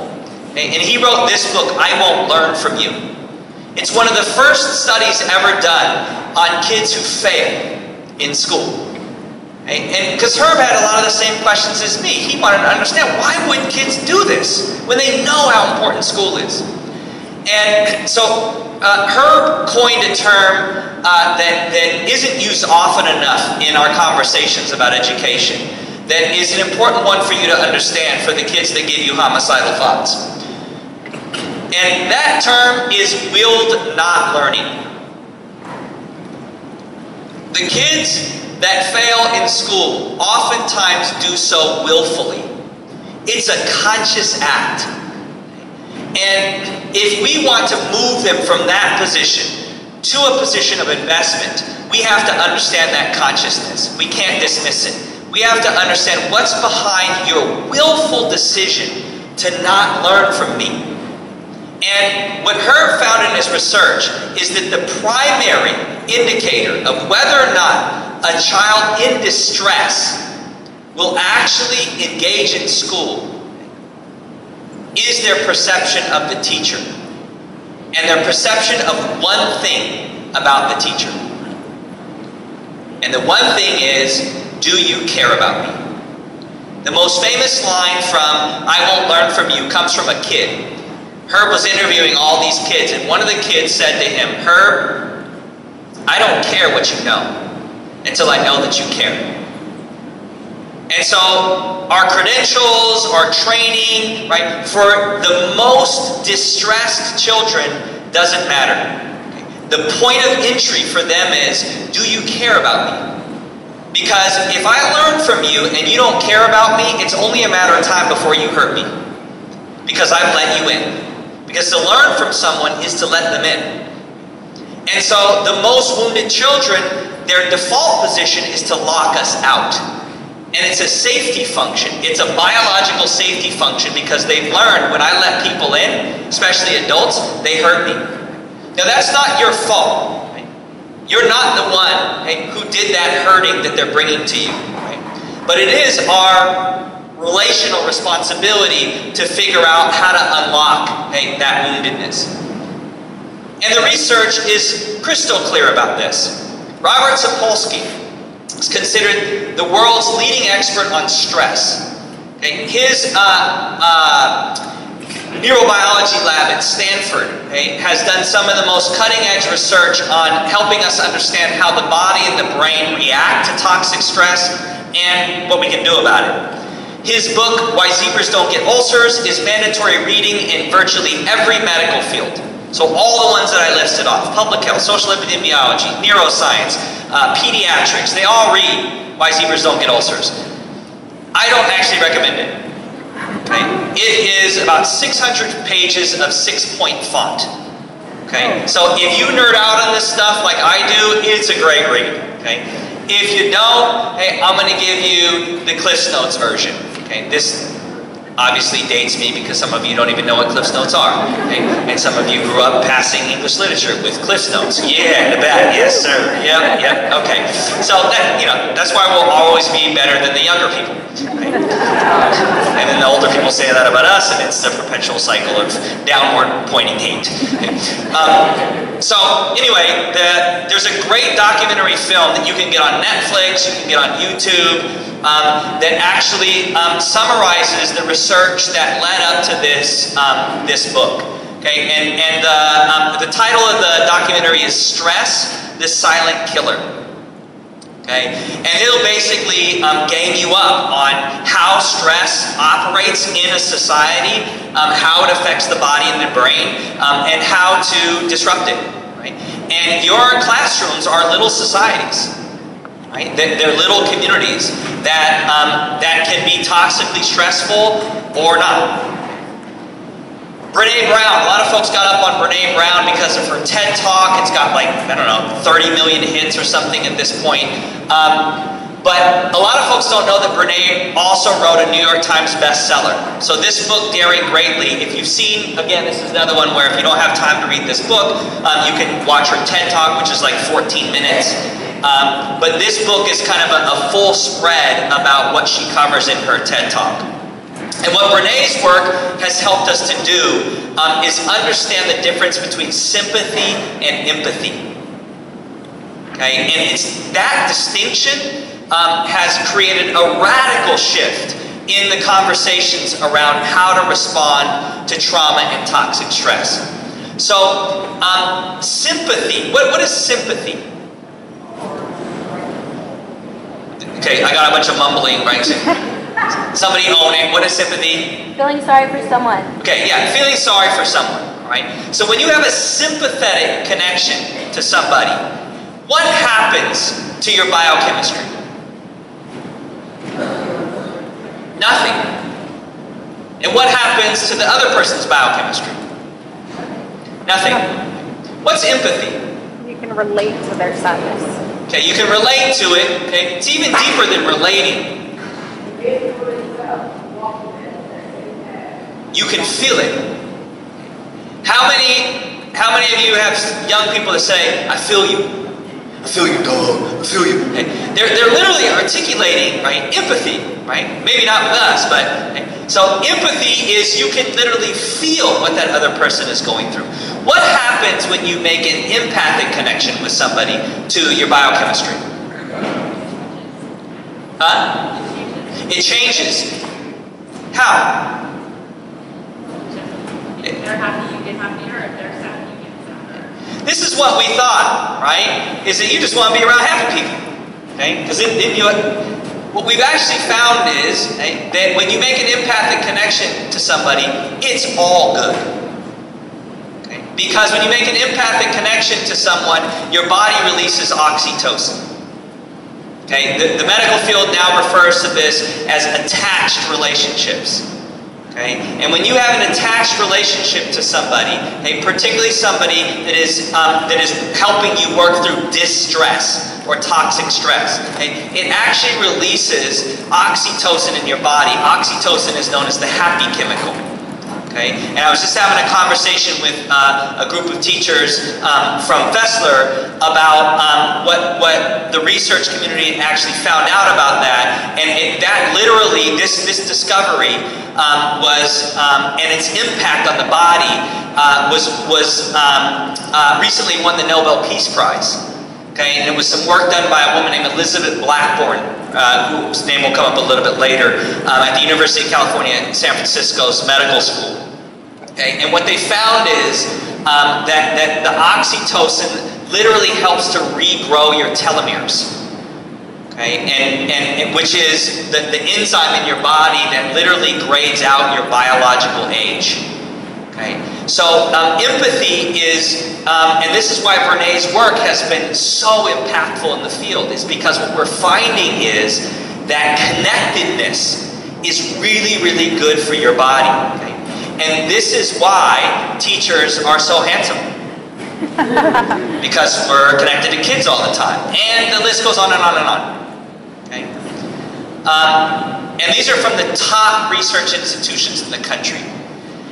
And he wrote this book, I Won't Learn From You. It's one of the first studies ever done on kids who fail in school. And because Herb had a lot of the same questions as me. He wanted to understand, why would kids do this when they know how important school is? And so Herb coined a term that isn't used often enough in our conversations about education, that is an important one for you to understand for the kids that give you homicidal thoughts. And that term is willed not learning. The kids that fail in school oftentimes do so willfully. It's a conscious act. And if we want to move them from that position to a position of investment, we have to understand that consciousness. We can't dismiss it. We have to understand what's behind your willful decision to not learn from me. And what Herb found in his research is that the primary indicator of whether or not a child in distress will actually engage in school is their perception of the teacher and their perception of one thing about the teacher. And the one thing is, do you care about me? The most famous line from I Won't Learn From You comes from a kid. Herb was interviewing all these kids, and one of the kids said to him, Herb, I don't care what you know until I know that you care. And so our credentials, our training, right, for the most distressed children doesn't matter. The point of entry for them is, do you care about me? Because if I learn from you and you don't care about me, it's only a matter of time before you hurt me. Because I've let you in. Because to learn from someone is to let them in. And so the most wounded children, their default position is to lock us out. And it's a safety function. It's a biological safety function because they've learned when I let people in, especially adults, they hurt me. Now that's not your fault. Right? You're not the one, right, who did that hurting that they're bringing to you. Right? But it is our relational responsibility to figure out how to unlock, hey, that woundedness. And the research is crystal clear about this. Robert Sapolsky is considered the world's leading expert on stress. Okay? His neurobiology lab at Stanford, okay, has done some of the most cutting-edge research on helping us understand how the body and the brain react to toxic stress and what we can do about it. His book, Why Zebras Don't Get Ulcers, is mandatory reading in virtually every medical field. So all the ones that I listed off, public health, social epidemiology, neuroscience, pediatrics, they all read Why Zebras Don't Get Ulcers. I don't actually recommend it. Okay? It is about 600 pages of 6-point font. Okay? So if you nerd out on this stuff like I do, it's a great read. Okay? If you don't, hey, I'm going to give you the Cliff's Notes version. Okay? This obviously dates me because some of you don't even know what Cliff's Notes are. Okay? And some of you grew up passing English literature with Cliff's Notes. Yeah, the bad, yes sir. Yep, okay. So that, that's why we'll always be better than the younger people. Right? And then the older people say that about us, and it's the perpetual cycle of downward pointing hate. Okay? So anyway, there's a great documentary film that you can get on Netflix, you can get on YouTube, that actually summarizes the research that led up to this book. Okay, and the title of the documentary is "Stress: The Silent Killer." Okay, and it'll basically game you up on how stress operates in a society, how it affects the body and the brain, and how to disrupt it. Right? And your classrooms are little societies. Right? They're little communities that can be toxically stressful or not. Brene Brown, a lot of folks got up on Brene Brown because of her TED Talk. It's got like, 30 million hits or something at this point. But a lot of folks don't know that Brene also wrote a New York Times bestseller. So this book, Daring Greatly, if you've seen, again, this is another one where if you don't have time to read this book, you can watch her TED Talk, which is like 14 minutes. But this book is kind of a full spread about what she covers in her TED Talk. And what Brene's work has helped us to do is understand the difference between sympathy and empathy. Okay, and it's that distinction has created a radical shift in the conversations around how to respond to trauma and toxic stress. So, sympathy. What is sympathy? Okay, I got a bunch of mumbling, right? Somebody own it. What is sympathy? Feeling sorry for someone. Okay, yeah, feeling sorry for someone, right? So when you have a sympathetic connection to somebody, what happens to your biochemistry? Nothing. And what happens to the other person's biochemistry? Nothing. What's empathy? You can relate to their sadness. Okay, you can relate to it. Okay, it's even deeper than relating. You can feel it. How many of you have young people that say, "I feel you"? I feel you, dog. I feel you. Okay? They're literally articulating, right, empathy, right? Maybe not with us, but okay? So empathy is you can literally feel what that other person is going through. What happens when you make an empathic connection with somebody to your biochemistry? Huh? It changes. How? If they're happy, you get happier. If they're sad, you get sadder. This is what we thought, right? Is that you just want to be around happy people. Okay? Because what we've actually found is that when you make an empathic connection to somebody, it's all good. Okay? Because when you make an empathic connection to someone, your body releases oxytocin. Okay? The medical field now refers to this as attached relationships. Okay? And when you have an attached relationship to somebody, okay, particularly somebody that is helping you work through distress or toxic stress, okay, it actually releases oxytocin in your body. Oxytocin is known as the happy chemical. Okay? And I was just having a conversation with a group of teachers from Fessler about what the research community actually found out about that, and that literally, this discovery and its impact on the body was recently won the Nobel Peace Prize. Okay? And it was some work done by a woman named Elizabeth Blackburn, whose name will come up a little bit later, at the University of California in San Francisco's medical school. Okay? And what they found is that the oxytocin literally helps to regrow your telomeres. Okay? And which is the enzyme in your body that literally grades out your biological age. Okay? So empathy is, and this is why Brené's work has been so impactful in the field, is because what we're finding is that connectedness is really, really good for your body. Okay? And this is why teachers are so handsome. Because we're connected to kids all the time. And the list goes on and on and on. Okay? And these are from the top research institutions in the country.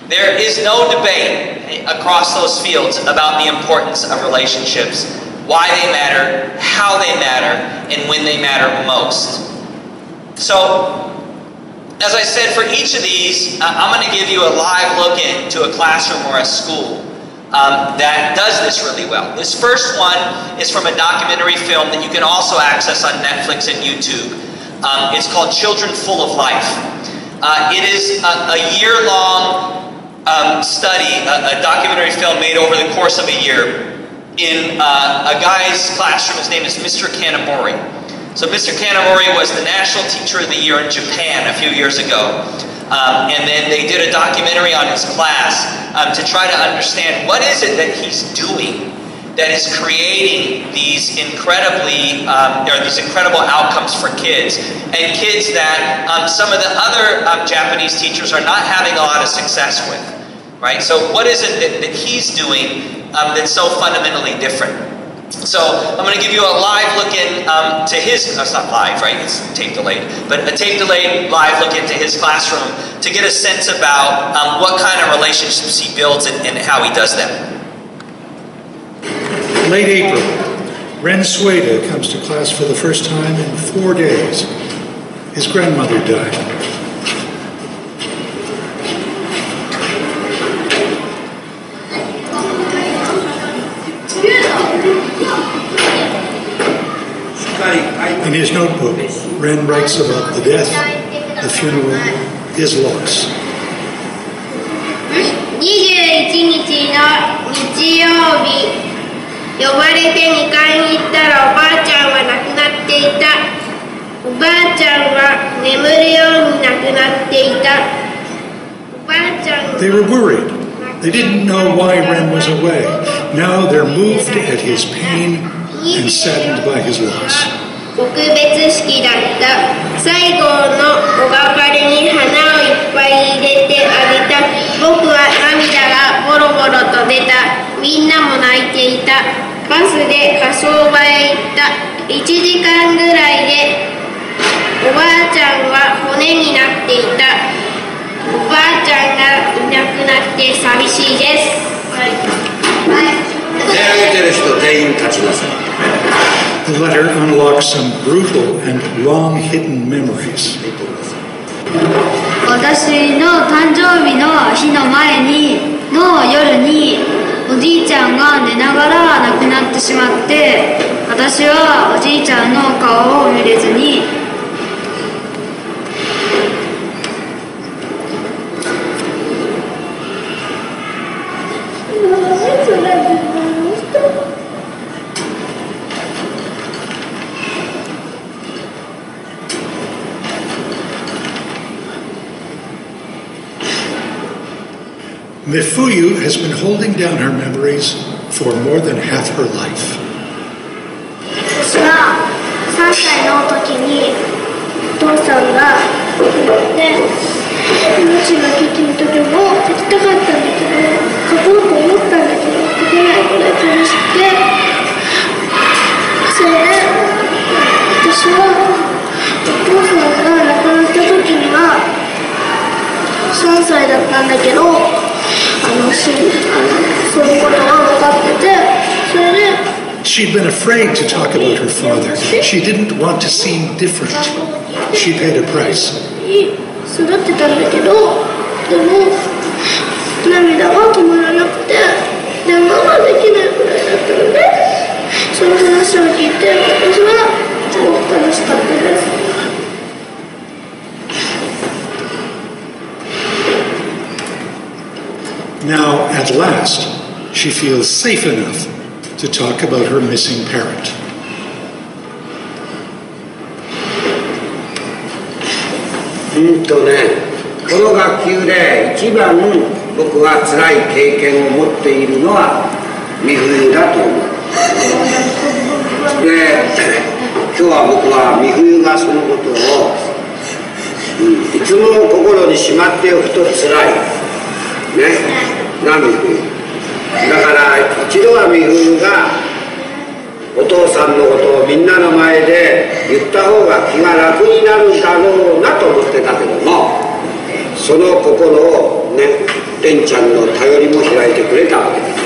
There is no debate across those fields about the importance of relationships, why they matter, how they matter, and when they matter most. So, as I said, for each of these, I'm going to give you a live look into a classroom or a school that does this really well. This first one is from a documentary film that you can also access on Netflix and YouTube. It's called Children Full of Life. It is a year-long study, a documentary film made over the course of a year in a guy's classroom. His name is Mr. Kanamori. So Mr. Kanamori was the National Teacher of the Year in Japan a few years ago. And then they did a documentary on his class to try to understand what is it that he's doing that is creating these incredible outcomes for kids, and kids that some of the other Japanese teachers are not having a lot of success with. Right? So what is it that he's doing that's so fundamentally different? So I'm going to give you a live look in to his, it's not live, right? It's tape delayed, but a tape delayed live look into his classroom to get a sense about what kind of relationships he builds and how he does them. Late April, Ren Sueda comes to class for the first time in 4 days. His grandmother died. In his notebook, Ren writes about the death, the funeral, his loss. 21日の日曜日、呼ばれて2階に行ったらおばあちゃんは亡くなっていた。おばあちゃんは眠るように亡くなっていた。おばあちゃんは They were worried. They didn't know why Ren was away. Now they're moved at his pain and saddened by his loss. 特別式だった。最後のお別れに花をいっぱい入れてあげた。僕は涙がボロボロと出た。みんなも泣いていた。バスで火葬場へ行った。1時間ぐらいでおばあちゃんは骨になっていた。おばあちゃんがいなくなって寂しいです。はい。手挙げてる人全員立ちなさい。The letter unlocks some brutal and long-hidden memories. 私の誕生日の日の前の夜におじいちゃんが寝ながら亡くなってしまって、私はおじいちゃんの顔を見れずにMifuyu has been holding down her memories for more than half her life. 私は3歳の時にお父さんがね、命が危機の時も書きたかったんだけど、書こうと思ったんだけど書けないくらい苦しくて、それで私はお父さんが亡くなった時には3歳だったんだけど、そういうことが分かってて、それで She'd been afraid to talk about her father. She didn't want to seem different. She paid a price. 育ってたんだけど、でも涙が止まらなくて電話ができないくらいだったので、その話を聞いて私はすごく楽しかったです。Now, at last, she feels safe enough to talk about her missing parent. この学級で一番僕は辛い経験を持っているのは美冬だと思う。で、今日は僕は美冬がそのことを、いつも心にしまっておくと辛いね。な美冬だから一度は美冬がお父さんのことをみんなの前で言った方が気が楽になるだろうなと思ってたけども、その心をね、レンちゃんの頼りも開いてくれたわけです。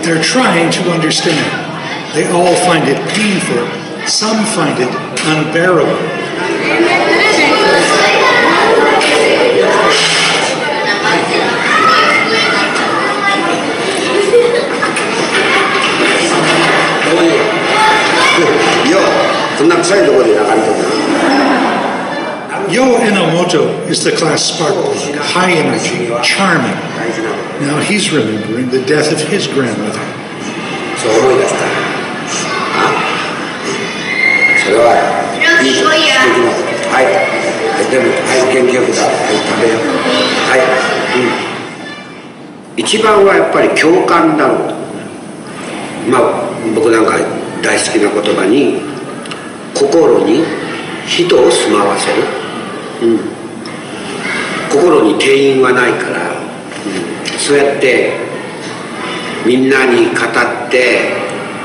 They're trying to understand. They all find it painful. Some find it unbearable. Yo Enomoto is the class spark plug, high energy, charming. Now he's remembering the death of his grandmother. そう思い出した。それはいい素敵なこと。はい。でも、はい、元気よくだ。はい、食べよう。はい。一番はやっぱり共感だろうと。まあ、僕なんか大好きな言葉に、心に人を住まわせる。心に定員はないから、そうやってみんなに語って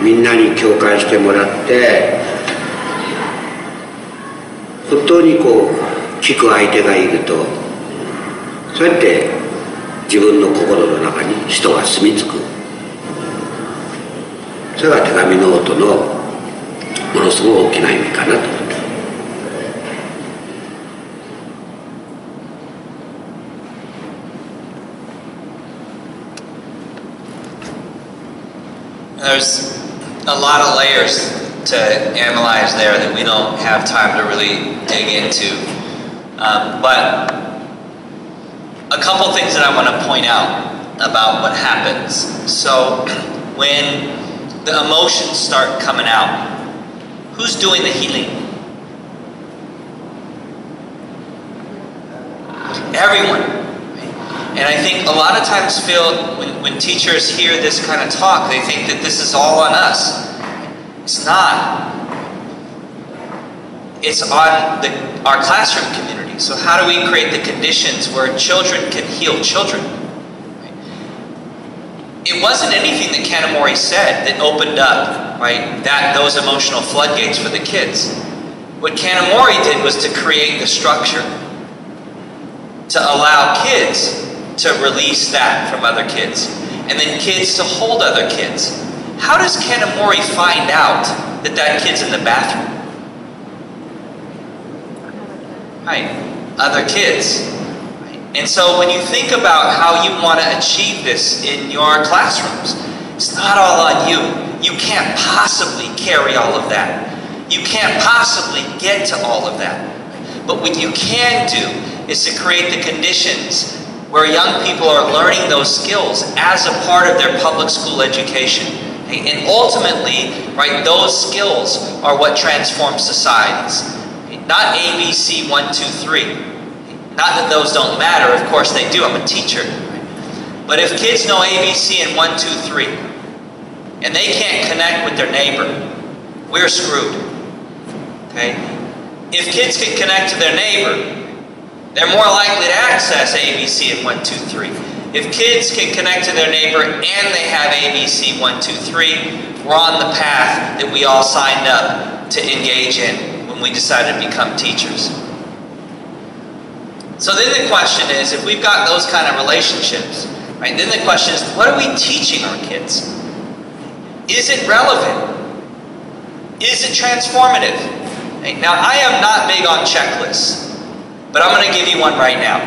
みんなに共感してもらって本当にこう聞く相手がいるとそうやって自分の心の中に人が住み着く。それが手紙ノートのものすごい大きな意味かなと思って。There's a lot of layers to analyze there that we don't have time to really dig into. But a couple things that I want to point out about what happens. So when the emotions start coming out, who's doing the healing? Everyone. And I think a lot of times, Phil, when teachers hear this kind of talk, they think that this is all on us. It's not. It's on our classroom community. So how do we create the conditions where children can heal children? It wasn't anything that Kanamori said that opened up, right, those emotional floodgates for the kids. What Kanamori did was to create the structure to allow kids to release that from other kids, and then kids to hold other kids. How does Kanamori find out that that kid's in the bathroom? Right, other kids. And so when you think about how you want to achieve this in your classrooms, it's not all on you. You can't possibly carry all of that. You can't possibly get to all of that. But what you can do is to create the conditions where young people are learning those skills as a part of their public school education. And ultimately, right, those skills are what transform societies. Not ABC 1, 2, 3. Not that those don't matter, of course they do, I'm a teacher. But if kids know ABC and 1, 2, 3, and they can't connect with their neighbor, we're screwed. Okay? If kids can connect to their neighbor, they're more likely to access ABC and 1, 2, 3. If kids can connect to their neighbor and they have ABC 1, 2, 3, we're on the path that we all signed up to engage in when we decided to become teachers. So then the question is, if we've got those kind of relationships, right, then the question is, what are we teaching our kids? Is it relevant? Is it transformative? Right? Now, I am not big on checklists, but I'm going to give you one right now.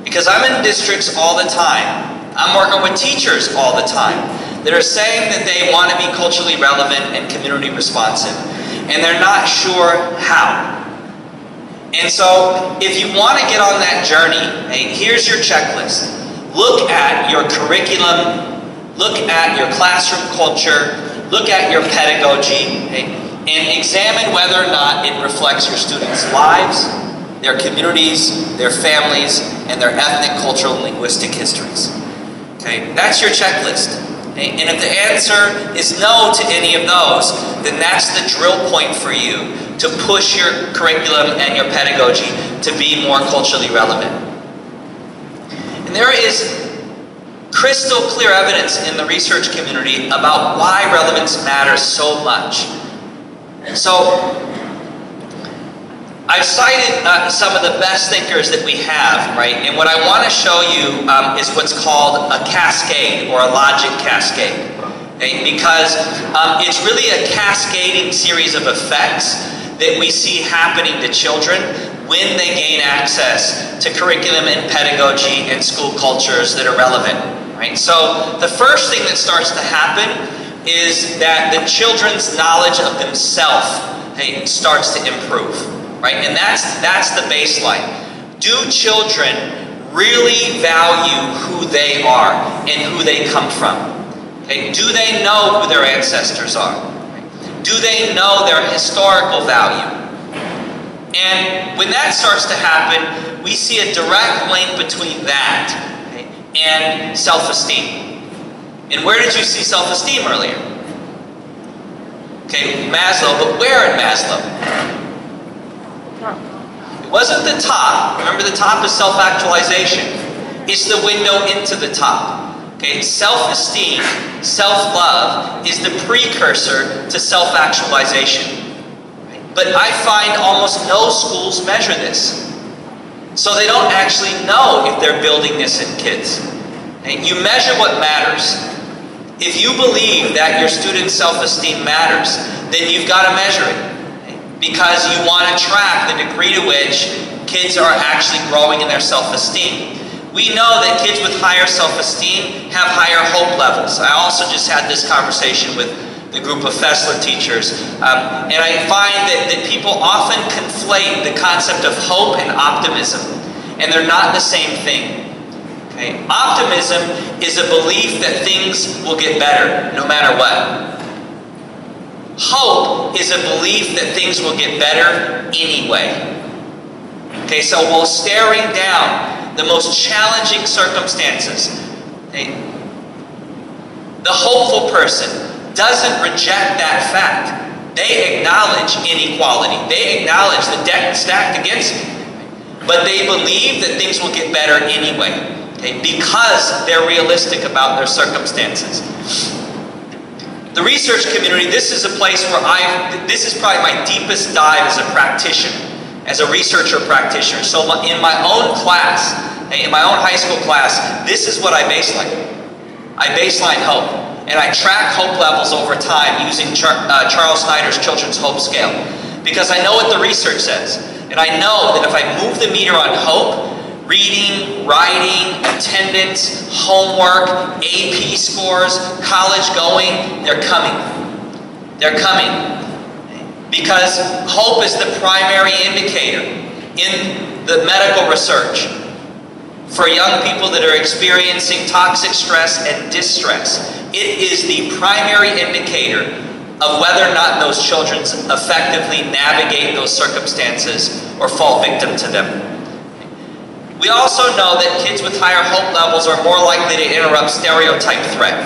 Because I'm in districts all the time. I'm working with teachers all the time that are saying that they want to be culturally relevant and community responsive, and they're not sure how. And so, if you want to get on that journey, hey, here's your checklist. Look at your curriculum, look at your classroom culture, look at your pedagogy, hey, and examine whether or not it reflects your students' lives, their communities, their families, and their ethnic, cultural, and linguistic histories. Okay, that's your checklist. Okay? And if the answer is no to any of those, then that's the drill point for you to push your curriculum and your pedagogy to be more culturally relevant. And there is crystal clear evidence in the research community about why relevance matters so much. So, I've cited some of the best thinkers that we have, right? And what I want to show you is what's called a cascade, or a logic cascade. Okay? Because it's really a cascading series of effects that we see happening to children when they gain access to curriculum and pedagogy and school cultures that are relevant, right? So the first thing that starts to happen is that the children's knowledge of themselves, hey, starts to improve. Right? And that's the baseline. Do children really value who they are and who they come from? Okay? Do they know who their ancestors are? Do they know their historical value? And when that starts to happen, we see a direct link between that, okay, and self-esteem. And where did you see self-esteem earlier? Okay, Maslow, but where in Maslow? It wasn't the top. Remember, the top is self-actualization. It's the window into the top. Okay, self-esteem, self-love is the precursor to self-actualization. But I find almost no schools measure this. So they don't actually know if they're building this in kids. Okay? You measure what matters. If you believe that your students' self-esteem matters, then you've got to measure it. Because you want to track the degree to which kids are actually growing in their self-esteem. We know that kids with higher self-esteem have higher hope levels. I also just had this conversation with the group of Fessler teachers. And I find that people often conflate the concept of hope and optimism. And they're not the same thing. Okay? Optimism is a belief that things will get better no matter what. Hope is a belief that things will get better anyway. Okay, so while staring down the most challenging circumstances, okay, the hopeful person doesn't reject that fact. They acknowledge inequality. They acknowledge the deck stacked against them. But they believe that things will get better anyway, okay, because they're realistic about their circumstances. The research community, this is a place where this is probably my deepest dive as a practitioner, as a researcher practitioner. So in my own class, in my own high school class, this is what I baseline. I baseline hope. And I track hope levels over time using Charles Snyder's Children's Hope Scale. Because I know what the research says. And I know that if I move the meter on hope, reading, writing, attendance, homework, AP scores, college going, they're coming. They're coming. Because hope is the primary indicator in the medical research for young people that are experiencing toxic stress and distress. It is the primary indicator of whether or not those children effectively navigate those circumstances or fall victim to them. We also know that kids with higher hope levels are more likely to interrupt stereotype threat.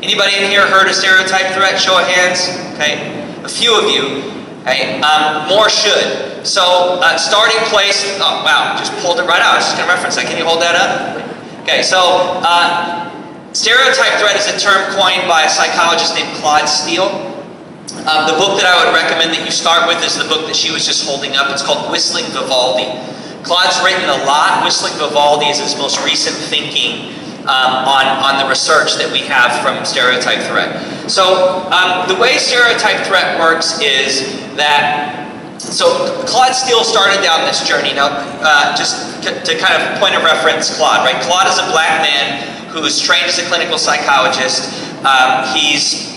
Anybody in here heard of stereotype threat? Show of hands. Okay, a few of you. Okay, more should. So starting place. Oh wow, just pulled it right out. I was just going to reference that. Can you hold that up? Okay, so stereotype threat is a term coined by a psychologist named Claude Steele. The book that I would recommend that you start with is the book that she was just holding up. It's called Whistling Vivaldi. Claude's written a lot. Whistling Vivaldi is his most recent thinking on the research that we have from stereotype threat. So the way stereotype threat works is that, so Claude Steele started down this journey. Now, just to kind of point of reference Claude, right? Claude is a black man who's trained as a clinical psychologist. He's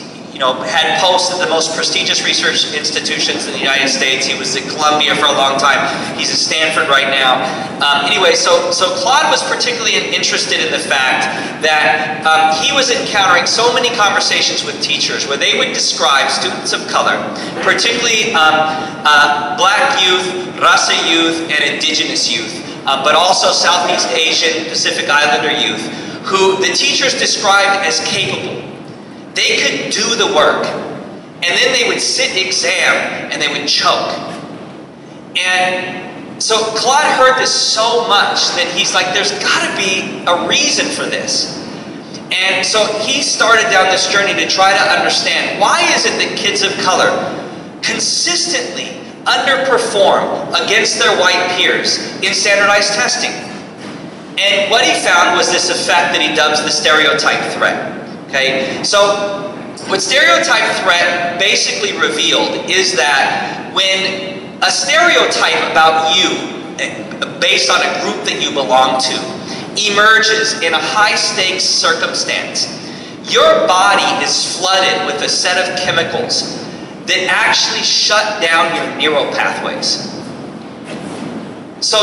had posts at the most prestigious research institutions in the United States. He was at Columbia for a long time. He's at Stanford right now. Anyway, so Claude was particularly interested in the fact that he was encountering so many conversations with teachers where they would describe students of color, particularly black youth, Rasa youth, and indigenous youth, but also Southeast Asian, Pacific Islander youth, who the teachers described as capable. They could do the work, and then they would sit exam, and they would choke. And so Claude heard this so much that he's like, there's got to be a reason for this. And so he started down this journey to try to understand, why is it that kids of color consistently underperform against their white peers in standardized testing? And what he found was this effect that he dubs the stereotype threat. Okay, so what stereotype threat basically revealed is that when a stereotype about you, based on a group that you belong to, emerges in a high-stakes circumstance, your body is flooded with a set of chemicals that actually shut down your neural pathways. So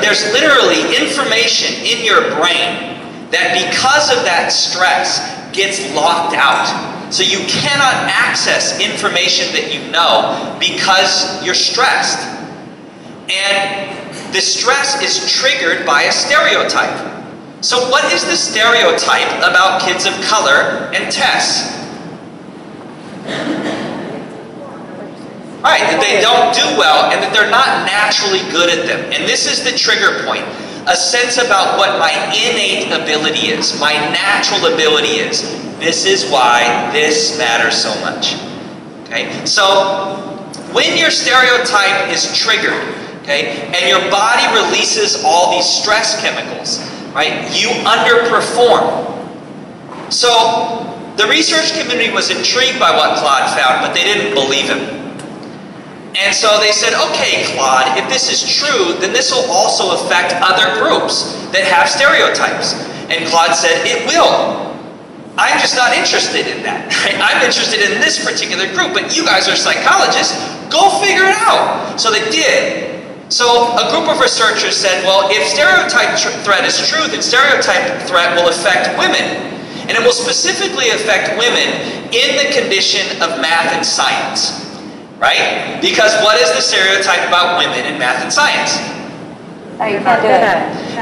there's literally information in your brain that because of that stress gets locked out. So you cannot access information that you know because you're stressed. And the stress is triggered by a stereotype. So what is the stereotype about kids of color and tests? Right, that they don't do well and that they're not naturally good at them. And this is the trigger point. A sense about what my innate ability is, my natural ability is. This is why this matters so much. Okay, so when your stereotype is triggered, okay, and your body releases all these stress chemicals, right, you underperform. So the research community was intrigued by what Claude found, but they didn't believe him. And so they said, okay, Claude, if this is true, then this will also affect other groups that have stereotypes. And Claude said, it will. I'm just not interested in that. Right? I'm interested in this particular group, but you guys are psychologists. Go figure it out. So they did. So a group of researchers said, well, if stereotype threat is true, then stereotype threat will affect women. And it will specifically affect women in the condition of math and science. Right? Because what is the stereotype about women in math and science? Oh, you can't do it.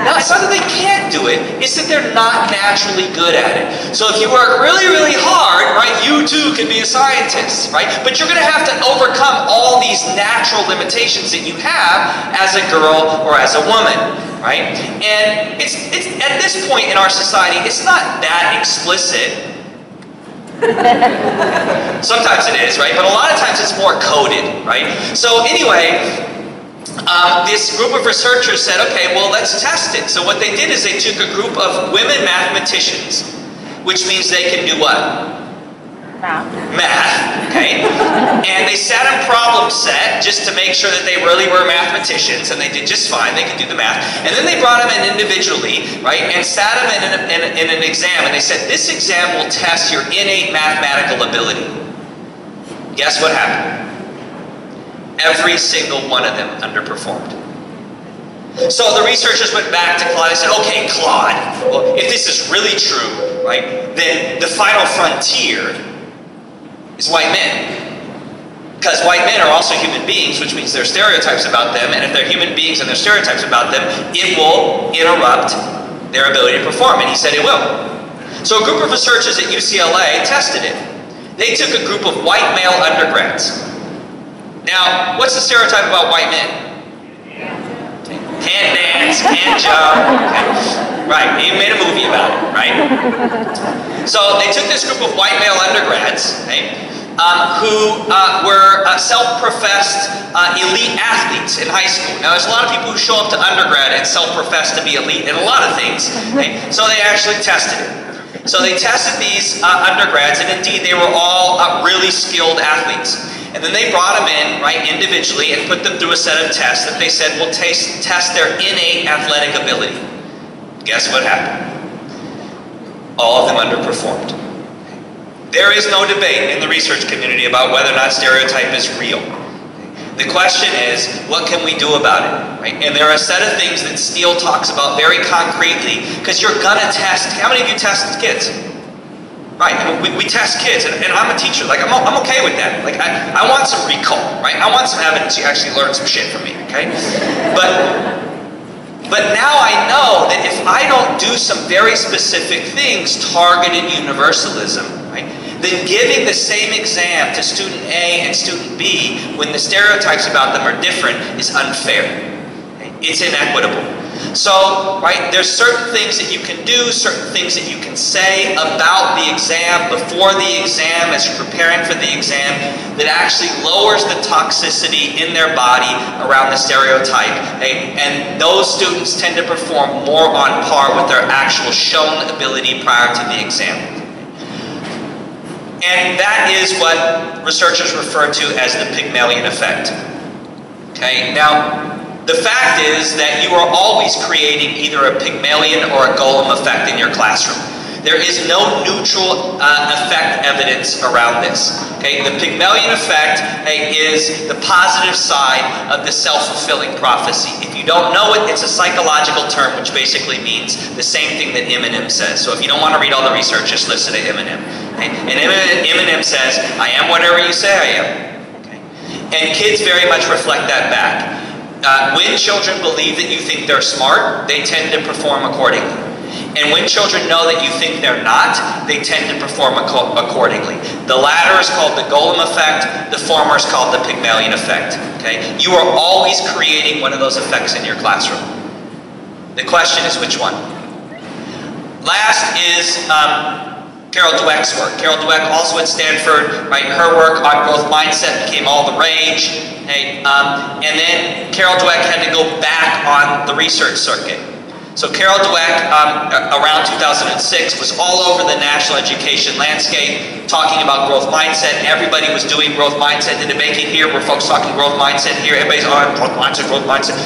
No, it's not that they can't do it, it's that they're not naturally good at it. So if you work really, really hard, right, you too can be a scientist, right? But you're going to have to overcome all these natural limitations that you have as a girl or as a woman, right? And it's at this point in our society, it's not that explicit. Sometimes it is, right? But a lot of times it's more coded, right? So anyway, this group of researchers said, okay, well, let's test it. So what they did is they took a group of women mathematicians, which means they can do what? Math, okay? And they sat them problem set just to make sure that they really were mathematicians, and they did just fine, they could do the math. And then they brought them in individually, right, and sat them in an exam, and they said, this exam will test your innate mathematical ability. Guess what happened? Every single one of them underperformed. So the researchers went back to Claude and said, okay, Claude, well, if this is really true, right, then the final frontier is white men. Because white men are also human beings, which means there are stereotypes about them, and if they're human beings and there are stereotypes about them, it will interrupt their ability to perform, and he said it will. So a group of researchers at UCLA tested it. They took a group of white male undergrads. Now, what's the stereotype about white men? Can't dance, can't jump. Okay. Right, he made a movie about it, right? So they took this group of white male undergrads, okay, who were self-professed elite athletes in high school. Now there's a lot of people who show up to undergrad and self-profess to be elite in a lot of things, okay? So they actually tested it. So they tested these undergrads, and indeed they were all really skilled athletes. And then they brought them in, right, individually, and put them through a set of tests that they said will test their innate athletic ability. Guess what happened? All of them underperformed. There is no debate in the research community about whether or not stereotype is real. The question is, what can we do about it? Right? And there are a set of things that Steele talks about very concretely, because you're gonna test. How many of you test kids? Right, I mean, we test kids, and I'm a teacher. Like, I'm okay with that. Like, I want some recall, right? I want some evidence you actually learned some shit from me, okay? But now I know that if I don't do some very specific things, targeted universalism, right, then giving the same exam to student A and student B when the stereotypes about them are different is unfair. Okay? It's inequitable. So, right, there's certain things that you can do, certain things that you can say about the exam, before the exam, as you're preparing for the exam, that actually lowers the toxicity in their body around the stereotype. Okay? And those students tend to perform more on par with their actual shown ability prior to the exam. And that is what researchers refer to as the Pygmalion effect. Okay, now, the fact is that you are always creating either a Pygmalion or a Golem effect in your classroom. There is no neutral effect evidence around this. Okay, the Pygmalion effect is the positive side of the self-fulfilling prophecy. If you don't know it, it's a psychological term which basically means the same thing that Eminem says. So if you don't want to read all the research, just listen to Eminem. Okay? And Eminem says, I am whatever you say I am. Okay? And kids very much reflect that back. When children believe that you think they're smart, they tend to perform accordingly. And when children know that you think they're not, they tend to perform accordingly. The latter is called the Golem effect, the former is called the Pygmalion effect. Okay? You are always creating one of those effects in your classroom. The question is which one? Last is Carol Dweck's work. Carol Dweck, also at Stanford, right? Her work on growth mindset became all the rage. Okay? And then Carol Dweck had to go back on the research circuit. So Carol Dweck, around 2006, was all over the national education landscape talking about growth mindset. Everybody was doing growth mindset. The debate here where folks talking growth mindset here. Everybody's on growth mindset, growth mindset.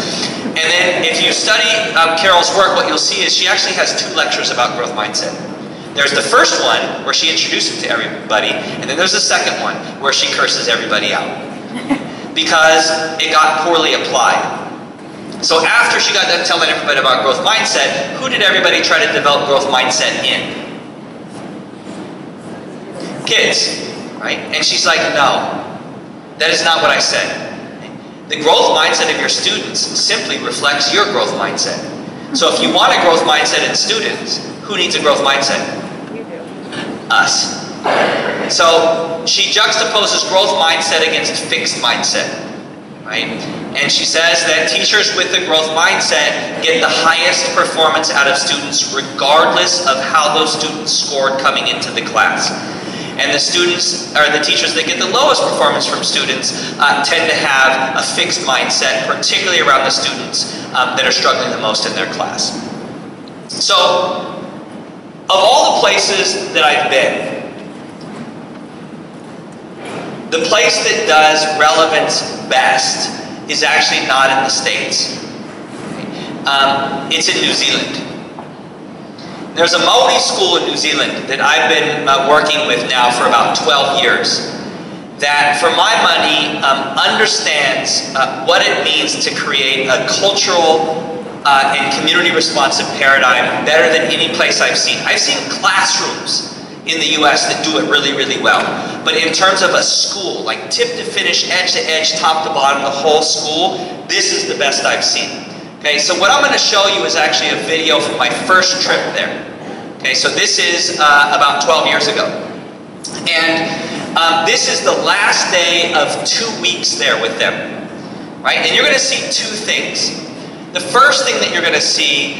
And then if you study Carol's work, what you'll see is she actually has 2 lectures about growth mindset. There's the first one where she introduced it to everybody, and then there's the second one where she curses everybody out because it got poorly applied. So after she got done telling everybody about growth mindset, who did everybody try to develop growth mindset in? Kids, right? And she's like, no, that is not what I said. The growth mindset of your students simply reflects your growth mindset. So if you want a growth mindset in students, who needs a growth mindset? You do. Us. So she juxtaposes growth mindset against fixed mindset, right? And she says that teachers with a growth mindset get the highest performance out of students regardless of how those students scored coming into the class. And the students, or the teachers that get the lowest performance from students tend to have a fixed mindset, particularly around the students that are struggling the most in their class. So, of all the places that I've been, the place that does relevance best is actually not in the States. It's in New Zealand. There's a Maori school in New Zealand that I've been working with now for about 12 years that, for my money, understands what it means to create a cultural and community responsive paradigm better than any place I've seen. I've seen classrooms in the US that do it really, really well. But in terms of a school, like tip to finish, edge to edge, top to bottom, the whole school, this is the best I've seen. Okay, so what I'm going to show you is actually a video from my first trip there. Okay, so this is about 12 years ago. And this is the last day of 2 weeks there with them. Right, and you're going to see two things. The first thing that you're going to see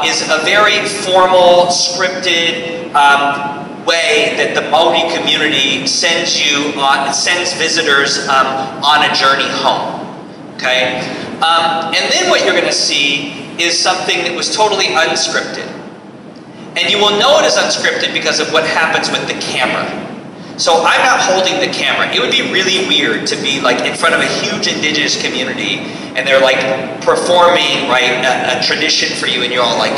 is a very formal, scripted way that the Maori community sends visitors on a journey home. Okay, and then what you're going to see is something that was totally unscripted, and you will know it is unscripted because of what happens with the camera. So I'm not holding the camera. It would be really weird to be like in front of a huge indigenous community and they're like performing, right, a tradition for you and you're all like,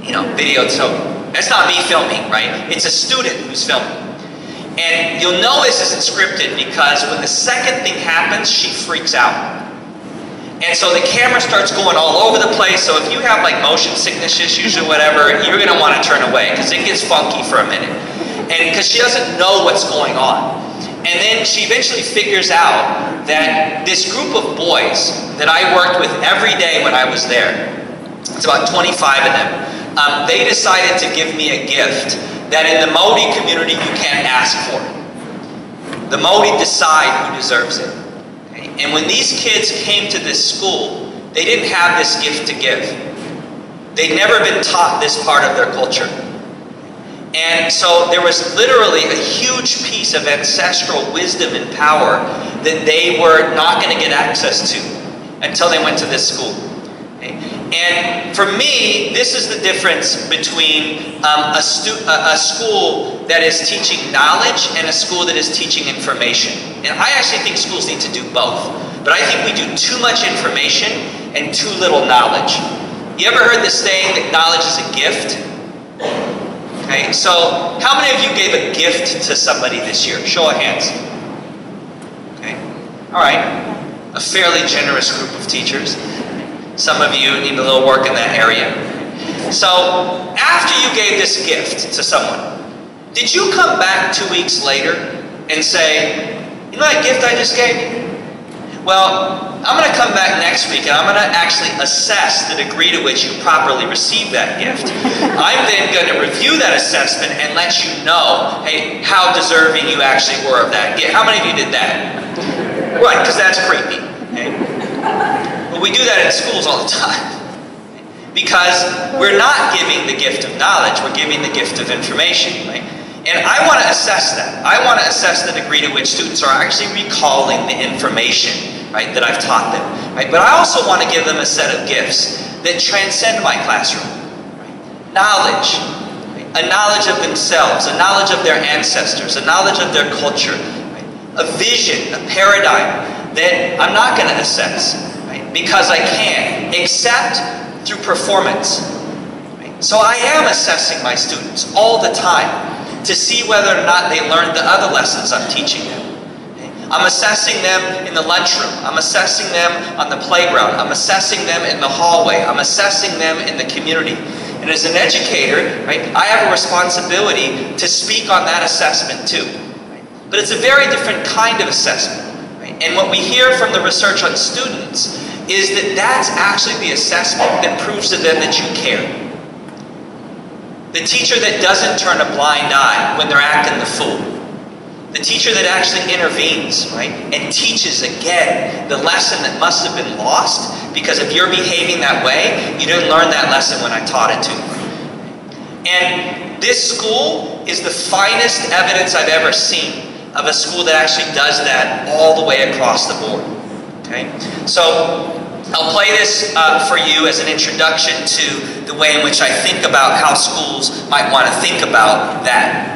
you know, videoed. So that's not me filming, right? It's a student who's filming. And you'll know this isn't scripted because when the second thing happens, she freaks out. And so the camera starts going all over the place. So if you have like motion sickness issues or whatever, you're going to want to turn away because it gets funky for a minute. And because she doesn't know what's going on. And then she eventually figures out that this group of boys that I worked with every day when I was there, it's about 25 of them, they decided to give me a gift that in the Maori community you can't ask for. The Maori decide who deserves it. Okay? And when these kids came to this school, they didn't have this gift to give. They'd never been taught this part of their culture. And so there was literally a huge piece of ancestral wisdom and power that they were not going to get access to until they went to this school. Okay? And for me, this is the difference between a school that is teaching knowledge and a school that is teaching information. And I actually think schools need to do both. But I think we do too much information and too little knowledge. You ever heard the saying that knowledge is a gift? Okay, so how many of you gave a gift to somebody this year? Show of hands. Okay, all right. A fairly generous group of teachers. Some of you need a little work in that area. So after you gave this gift to someone, did you come back 2 weeks later and say, you know that gift I just gave you? Well, I'm going to come back next week and I'm going to actually assess the degree to which you properly received that gift. I'm then going to review that assessment and let you know, hey, how deserving you actually were of that gift. How many of you did that? Right, because that's creepy. Okay? But we do that in schools all the time. Because we're not giving the gift of knowledge, we're giving the gift of information. Right? And I want to assess that. I want to assess the degree to which students are actually recalling the information, right, that I've taught them. Right? But I also want to give them a set of gifts that transcend my classroom. Right? Knowledge, right? A knowledge of themselves, a knowledge of their ancestors, a knowledge of their culture, right? A vision, a paradigm that I'm not going to assess, right? Because I can't, except through performance. Right? So I am assessing my students all the time to see whether or not they learned the other lessons I'm teaching them. Okay? I'm assessing them in the lunchroom. I'm assessing them on the playground. I'm assessing them in the hallway. I'm assessing them in the community. And as an educator, right, I have a responsibility to speak on that assessment too. Right? But it's a very different kind of assessment. Right? And what we hear from the research on students is that that's actually the assessment that proves to them that you care. The teacher that doesn't turn a blind eye when they're acting the fool. The teacher that actually intervenes, right, and teaches again the lesson that must have been lost because if you're behaving that way, you didn't learn that lesson when I taught it to you. And this school is the finest evidence I've ever seen of a school that actually does that all the way across the board. Okay? So I'll play this for you as an introduction to the way in which I think about how schools might want to think about that.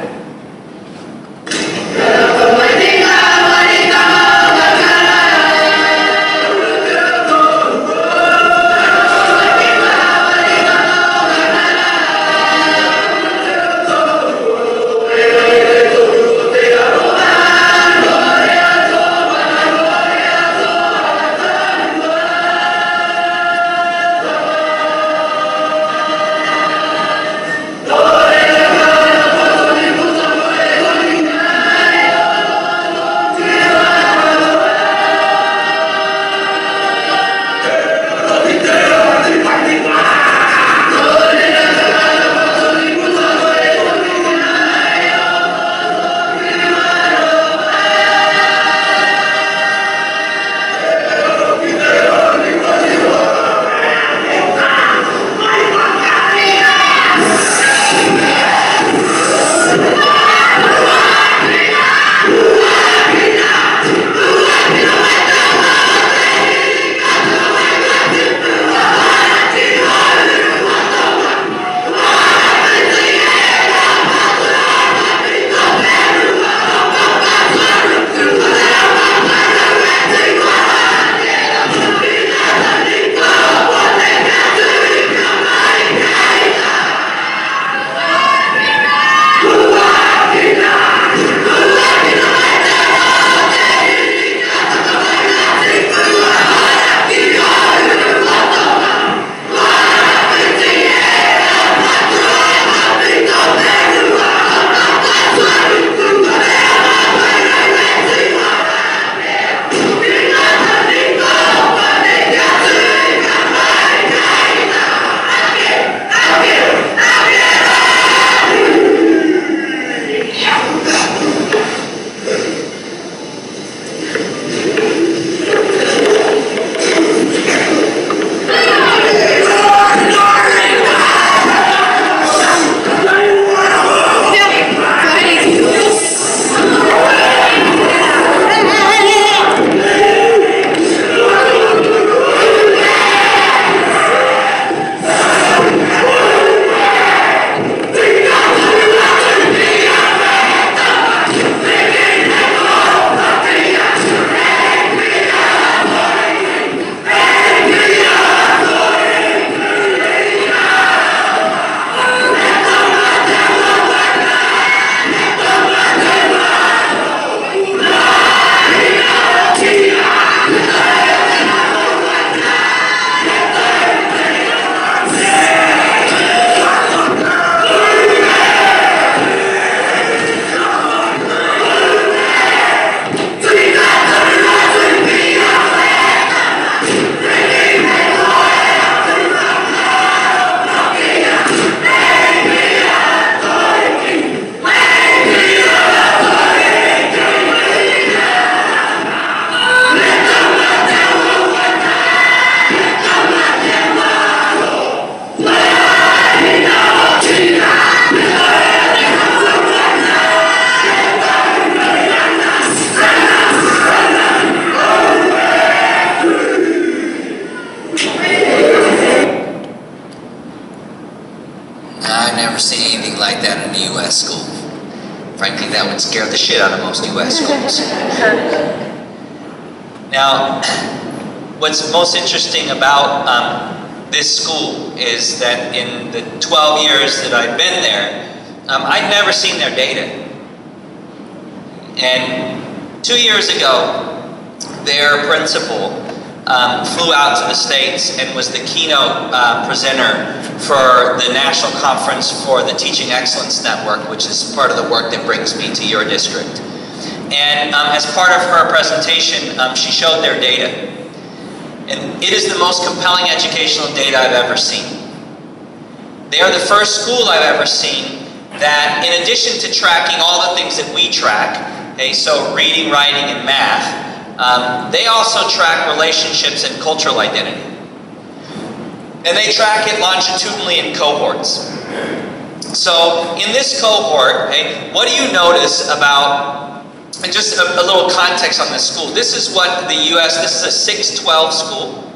Frankly, that would scare the shit out of most U.S. schools. Now, what's most interesting about this school is that in the 12 years that I've been there, I'd never seen their data. And 2 years ago, their principal flew out to the States and was the keynote presenter for the National Conference for the Teaching Excellence Network, which is part of the work that brings me to your district. And as part of her presentation, she showed their data. And it is the most compelling educational data I've ever seen. They are the first school I've ever seen that, in addition to tracking all the things that we track, okay, so reading, writing, and math, they also track relationships and cultural identity. And they track it longitudinally in cohorts. So in this cohort, hey, what do you notice about, and just a little context on this school. This is what the U.S., this is a 6-12 school,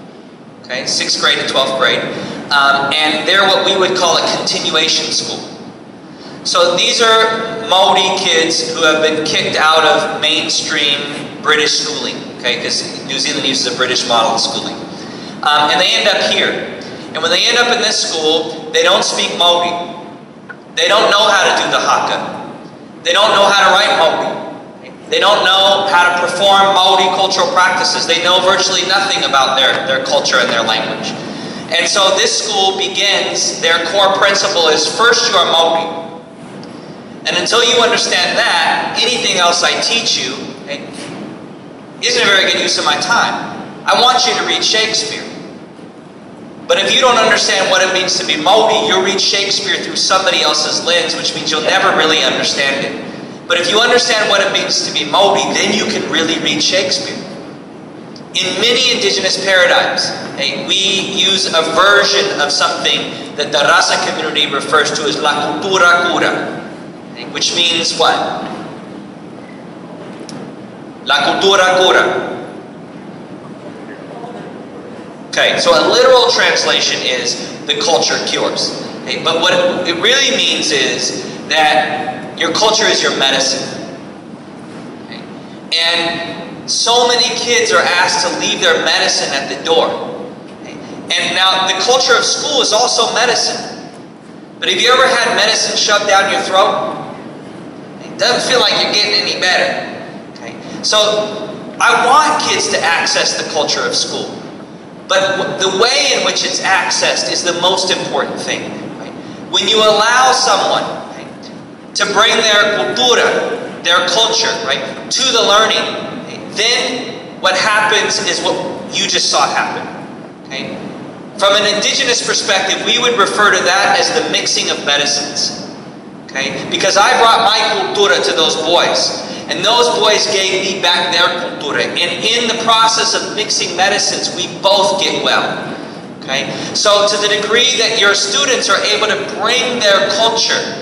okay, 6th grade to 12th grade, and they're what we would call a continuation school. So these are Maori kids who have been kicked out of mainstream British schooling, okay, because New Zealand uses a British model of schooling. And they end up here. And when they end up in this school, they don't speak Maori. They don't know how to do the haka. They don't know how to write Maori. They don't know how to perform Maori cultural practices. They know virtually nothing about their culture and their language. And so this school begins, their core principle is first you are Maori. And until you understand that, anything else I teach you isn't a very good use of my time. I want you to read Shakespeare. But if you don't understand what it means to be Maori, you'll read Shakespeare through somebody else's lens, which means you'll never really understand it. But if you understand what it means to be Maori, then you can really read Shakespeare. In many indigenous paradigms, we use a version of something that the Rasa community refers to as la cultura cura. Which means what? La cultura cura. Okay, so a literal translation is the culture cures. Okay, but what it really means is that your culture is your medicine. Okay? And so many kids are asked to leave their medicine at the door. Okay? And now the culture of school is also medicine. But have you ever had medicine shoved down your throat? It doesn't feel like you're getting any better. Okay? So I want kids to access the culture of school. But the way in which it's accessed is the most important thing. Right? When you allow someone to bring their cultura, their culture, right, to the learning, then what happens is what you just saw happen. Okay? From an indigenous perspective, we would refer to that as the mixing of medicines. Okay? Because I brought my cultura to those boys, and those boys gave me back their cultura. And in the process of mixing medicines, we both get well. Okay? So to the degree that your students are able to bring their culture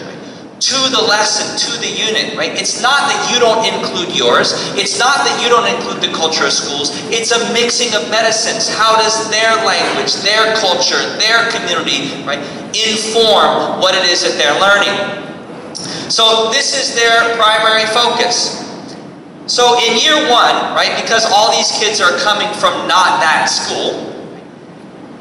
to the lesson, to the unit, right? It's not that you don't include yours. It's not that you don't include the culture of schools. It's a mixing of medicines. How does their language, their culture, their community, right, inform what it is that they're learning? So this is their primary focus. So in year one, right, because all these kids are coming from not that school,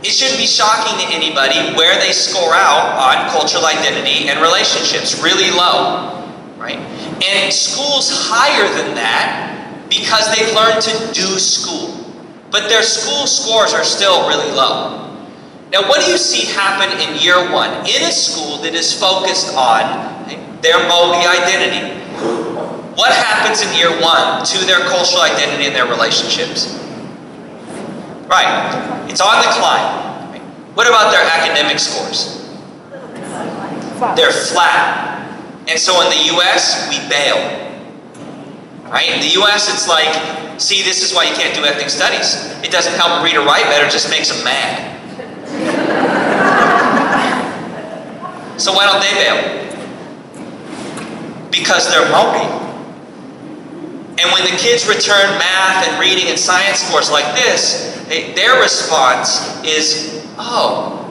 it shouldn't be shocking to anybody where they score out on cultural identity and relationships, really low, right? And schools higher than that because they've learned to do school. But their school scores are still really low. Now what do you see happen in year one in a school that is focused on their Maori identity? What happens in year one to their cultural identity and their relationships? Right, it's on the climb. What about their academic scores? They're flat. And so in the US, we bail. Right? In the US, it's like, see, this is why you can't do ethnic studies. It doesn't help them read or write better, it just makes them mad. So why don't they bail? Because they're Maori. And when the kids return math and reading and science scores like this, their response is, oh,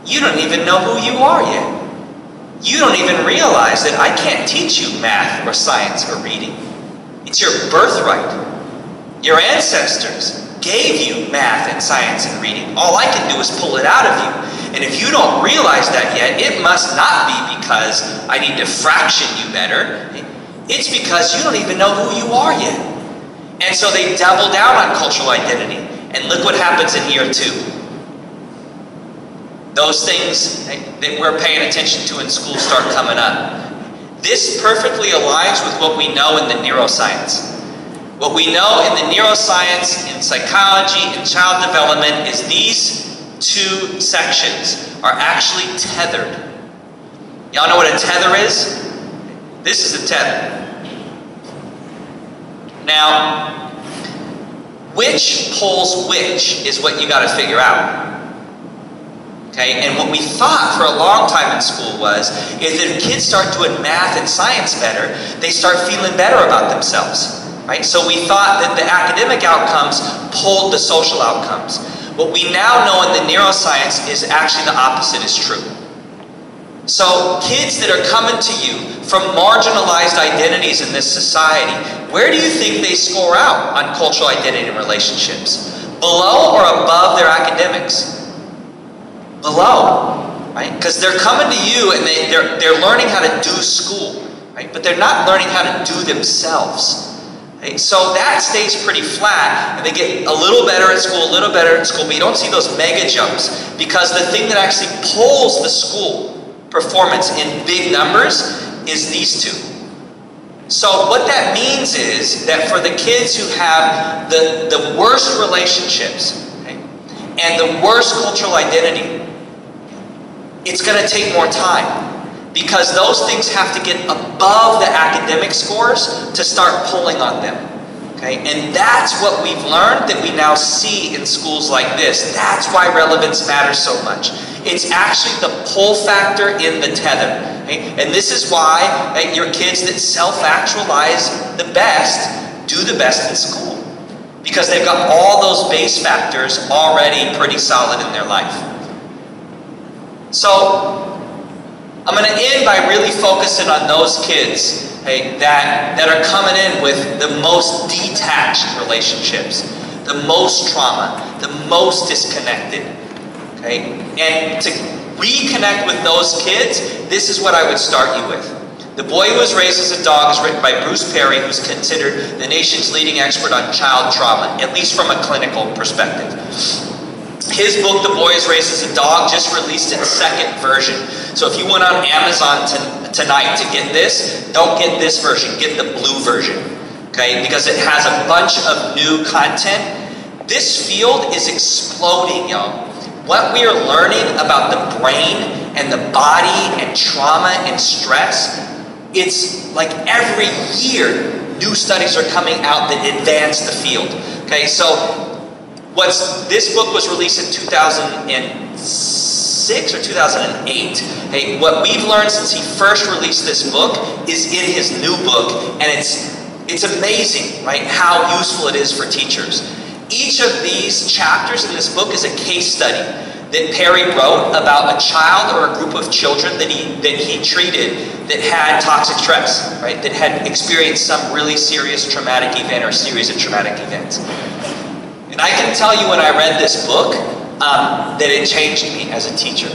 you don't even know who you are yet. You don't even realize that I can't teach you math or science or reading. It's your birthright. Your ancestors gave you math and science and reading. All I can do is pull it out of you. And if you don't realize that yet, it must not be because I need to fraction you better. It's because you don't even know who you are yet. And so they double down on cultural identity. And look what happens in year two. Those things that we're paying attention to in school start coming up. This perfectly aligns with what we know in the neuroscience. What we know in the neuroscience, in psychology, in child development is these two sections are actually tethered. Y'all know what a tether is? This is a tether. Now, which pulls which is what you got to figure out. Okay, and what we thought for a long time in school is that if kids start doing math and science better, they start feeling better about themselves, right? So we thought that the academic outcomes pulled the social outcomes. What we now know in the neuroscience is actually the opposite is true. So kids that are coming to you from marginalized identities in this society, where do you think they score out on cultural identity and relationships? Below or above their academics? Below, right? Because they're coming to you and they're learning how to do school, right? But they're not learning how to do themselves. Right? So that stays pretty flat, and they get a little better at school, a little better at school, but you don't see those mega jumps, because the thing that actually pulls the school performance in big numbers is these two. So what that means is that for the kids who have the worst relationships, okay, and the worst cultural identity, it's going to take more time, because those things have to get above the academic scores to start pulling on them. Okay? And that's what we've learned that we now see in schools like this. That's why relevance matters so much. It's actually the pull factor in the tether. Okay? And this is why your kids that self-actualize the best do the best in school, because they've got all those base factors already pretty solid in their life. So I'm going to end by really focusing on those kids, okay, that are coming in with the most detached relationships, the most trauma, the most disconnected. Okay? And to reconnect with those kids, this is what I would start you with. The Boy Who Was Raised as a Dog is written by Bruce Perry, who's considered the nation's leading expert on child trauma, at least from a clinical perspective. His book, The Boy Who Was Raised as a Dog, just released its second version. So if you went on Amazon tonight to get this, don't get this version, get the blue version, okay? Because it has a bunch of new content. This field is exploding, y'all. What we are learning about the brain and the body and trauma and stress, it's like every year new studies are coming out that advance the field, okay? So this book was released in 2006 or 2008. Hey, what we've learned since he first released this book is in his new book, and it's amazing, right, how useful it is for teachers. Each of these chapters in this book is a case study that Perry wrote about a child or a group of children that he treated that had toxic stress, right, that had experienced some really serious traumatic event or series of traumatic events. And I can tell you when I read this book that it changed me as a teacher.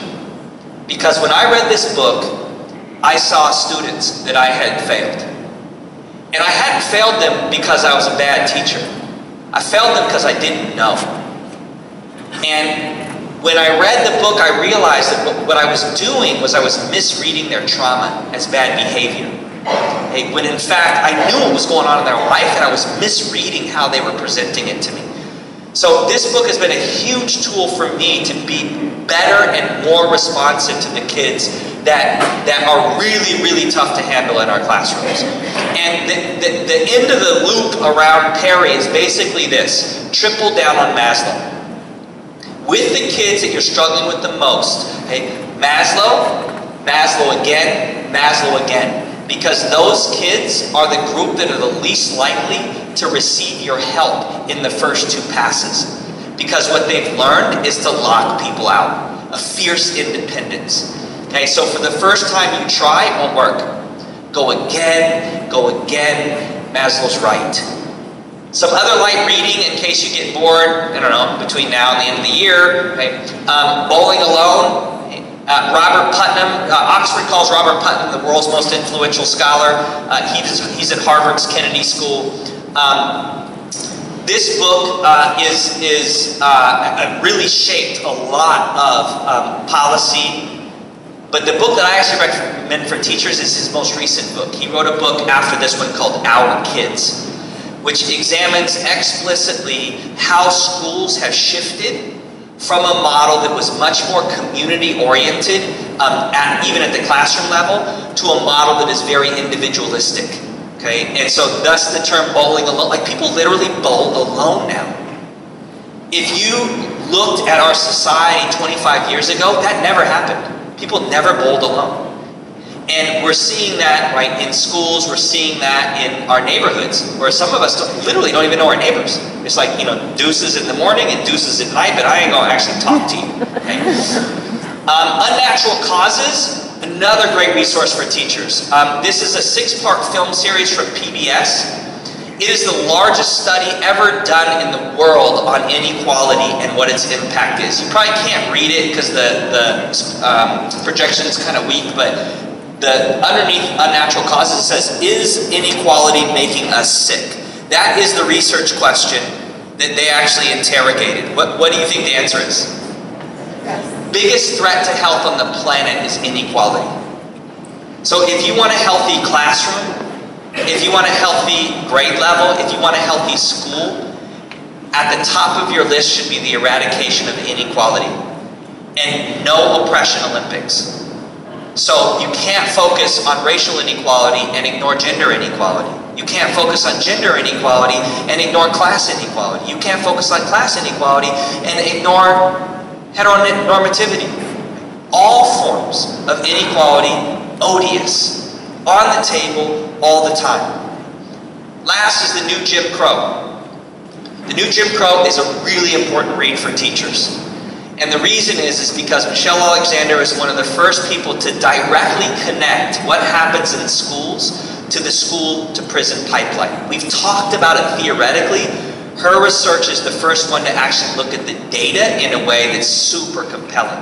Because when I read this book, I saw students that I had failed. And I hadn't failed them because I was a bad teacher. I failed them because I didn't know. And when I read the book, I realized that what I was doing was I was misreading their trauma as bad behavior. Hey, when in fact, I knew what was going on in their life, and I was misreading how they were presenting it to me. So this book has been a huge tool for me to be better and more responsive to the kids that are really, really tough to handle in our classrooms. And the end of the loop around Perry is basically this: triple down on Maslow. With the kids that you're struggling with the most, okay, Maslow again, Maslow again. Because those kids are the group that are the least likely to receive your help in the first two passes. Because what they've learned is to lock people out. A fierce independence. Okay, so for the first time you try, it won't work. Go again, Maslow's right. Some other light reading in case you get bored, I don't know, between now and the end of the year. Okay? Bowling Alone. Robert Putnam, Oxford calls Robert Putnam the world's most influential scholar. He's at Harvard's Kennedy School. This book really shaped a lot of policy. But the book that I actually recommend for teachers is his most recent book. He wrote a book after this one called Our Kids, which examines explicitly how schools have shifted from a model that was much more community-oriented, even at the classroom level, to a model that is very individualistic. Okay, and so thus the term bowling alone. Like, people literally bowl alone now. If you looked at our society 25 years ago, that never happened. People never bowled alone. And we're seeing that, right, in schools, we're seeing that in our neighborhoods, where some of us literally don't even know our neighbors. It's like, you know, deuces in the morning and deuces at night, but I ain't gonna actually talk to you. Okay? Unnatural Causes, another great resource for teachers. This is a 6-part film series from PBS. It is the largest study ever done in the world on inequality and what its impact is. You probably can't read it because the projection is kind of weak, but underneath Unnatural Causes says, is inequality making us sick? That is the research question that they actually interrogated. What do you think the answer is? Yes. Biggest threat to health on the planet is inequality. So if you want a healthy classroom, if you want a healthy grade level, if you want a healthy school, at the top of your list should be the eradication of inequality and no oppression Olympics. So you can't focus on racial inequality and ignore gender inequality. You can't focus on gender inequality and ignore class inequality. You can't focus on class inequality and ignore heteronormativity. All forms of inequality, odious, on the table all the time. Last is the new Jim Crow. The new Jim Crow is a really important read for teachers. And the reason is because Michelle Alexander is one of the first people to directly connect what happens in schools to the school-to-prison pipeline. We've talked about it theoretically. Her research is the first one to actually look at the data in a way that's super compelling.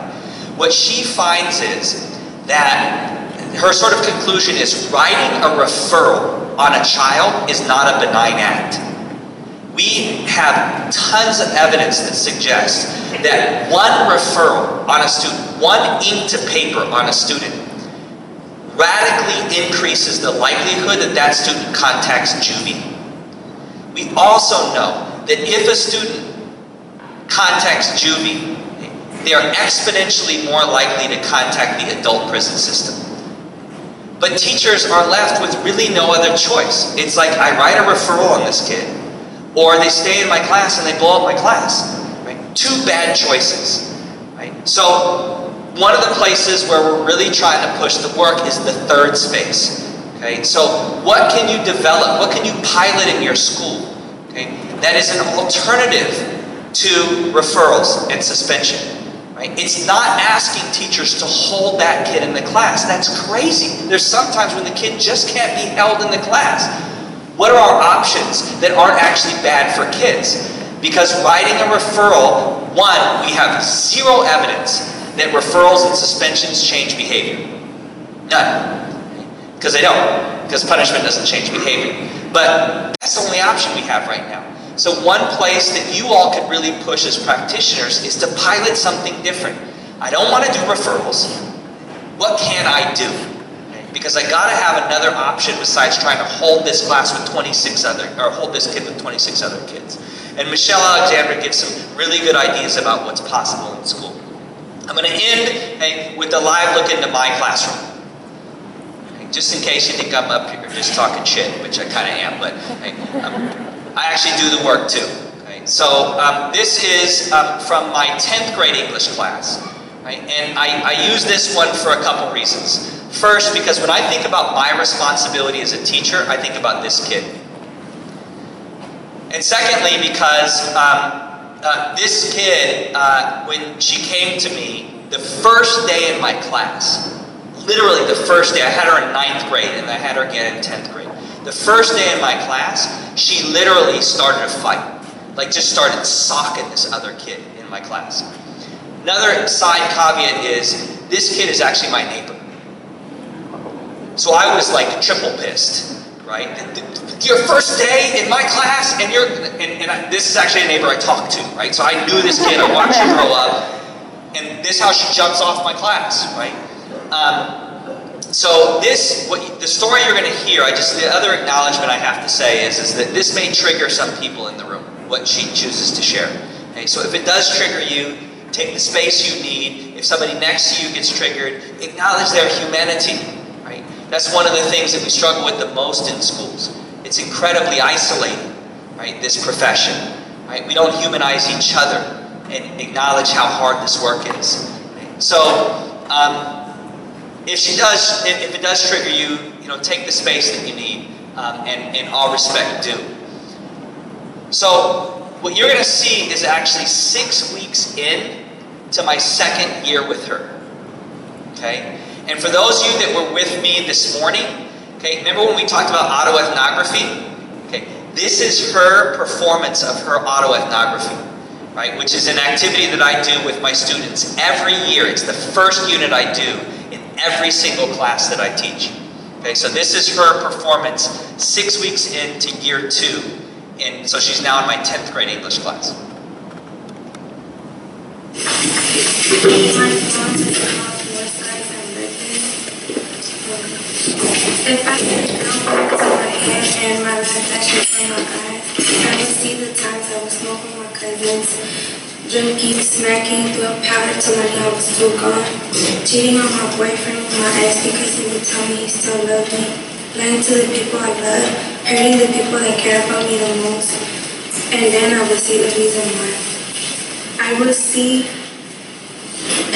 What she finds is that her sort of conclusion is writing a referral on a child is not a benign act. We have tons of evidence that suggests that one referral on a student, one ink to paper on a student, radically increases the likelihood that that student contacts juvie. We also know that if a student contacts juvie, they are exponentially more likely to contact the adult prison system. But teachers are left with really no other choice. It's like, I write a referral on this kid, or they stay in my class and they blow up my class. Right? Two bad choices. Right? So one of the places where we're really trying to push the work is the third space. Okay? So what can you develop? What can you pilot in your school? Okay? That is an alternative to referrals and suspension. Right? It's not asking teachers to hold that kid in the class. That's crazy. There's sometimes when the kid just can't be held in the class. What are our options that aren't actually bad for kids? Because writing a referral, one, we have zero evidence that referrals and suspensions change behavior. None. Because they don't. Because punishment doesn't change behavior. But that's the only option we have right now. So one place that you all could really push as practitioners is to pilot something different. I don't want to do referrals. What can I do? Because I gotta have another option besides trying to hold this class with 26 other, or hold this kid with 26 other kids. And Michelle Alexander gives some really good ideas about what's possible in school. I'm gonna end with a live look into my classroom. Just in case you think I'm up here just talking shit, which I kind of am, but I actually do the work too. So this is from my 10th grade English class. And I use this one for a couple reasons. First, because when I think about my responsibility as a teacher, I think about this kid. And secondly, because this kid, when she came to me, the first day in my class, literally the first day, I had her in 9th grade and I had her again in 10th grade. The first day in my class, she literally started a fight. Like just started socking this other kid in my class. Another side caveat is, this kid is actually my neighbor. So I was like triple pissed, right? Your first day in my class, and this is actually a neighbor I talked to, right? So I knew this kid, I watched her grow up, and this is how she jumps off my class, right? So the story you're going to hear, the other acknowledgement I have to say is that this may trigger some people in the room, what she chooses to share. Okay? So if it does trigger you, take the space you need. If somebody next to you gets triggered, acknowledge their humanity. Right? That's one of the things that we struggle with the most in schools. It's incredibly isolating, right? This profession. Right? We don't humanize each other. and acknowledge how hard this work is. So, if it does trigger you, take the space that you need, and in all respect, do. So, what you're going to see is actually 6 weeks in to my second year with her. Okay? And for those of you that were with me this morning, okay, remember when we talked about autoethnography? Okay, this is her performance of her autoethnography, right? Which is an activity that I do with my students every year. It's the first unit I do in every single class that I teach. Okay, so this is her performance 6 weeks into year 2. And so she's now in my 10th grade English class. If I had a girl to my head and my reflection from my eyes, I would see the times I would smoke with my cousins, drinking, smacking, throwing powder till my hair was too gone, cheating on my boyfriend with my ex because he would tell me he still loved me, lying to the people I love, hurting the people that care about me the most, and then I would see the reason why. I would see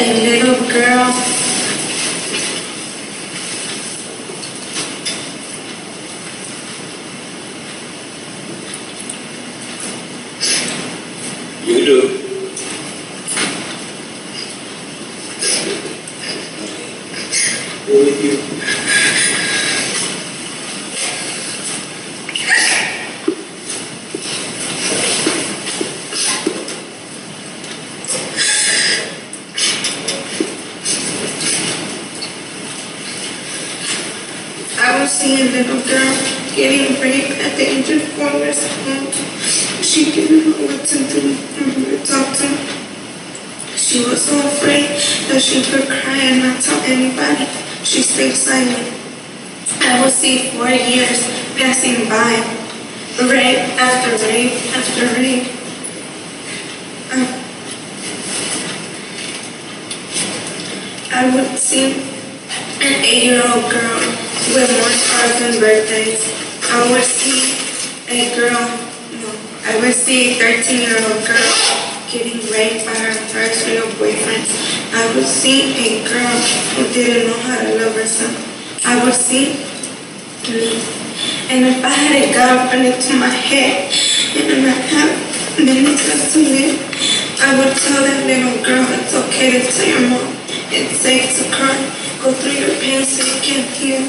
a little girl You do. Who with you? I was seeing a little girl getting raped at the age of 4 years old. She didn't know what to do and who to talk to. She was so afraid that she could cry and not tell anybody. She stayed silent. I would see 4 years passing by, rape after rape after rape. I would see an 8-year-old girl with more scars than birthdays. I would see a 13-year-old girl getting raped by her first real boyfriend. I would see a girl who didn't know how to love herself. I would see me. And if I had a gun put into my head and I had minutes left to live, I would tell that little girl it's okay to tell your mom. It's safe to cry. Go through your pain so you can heal.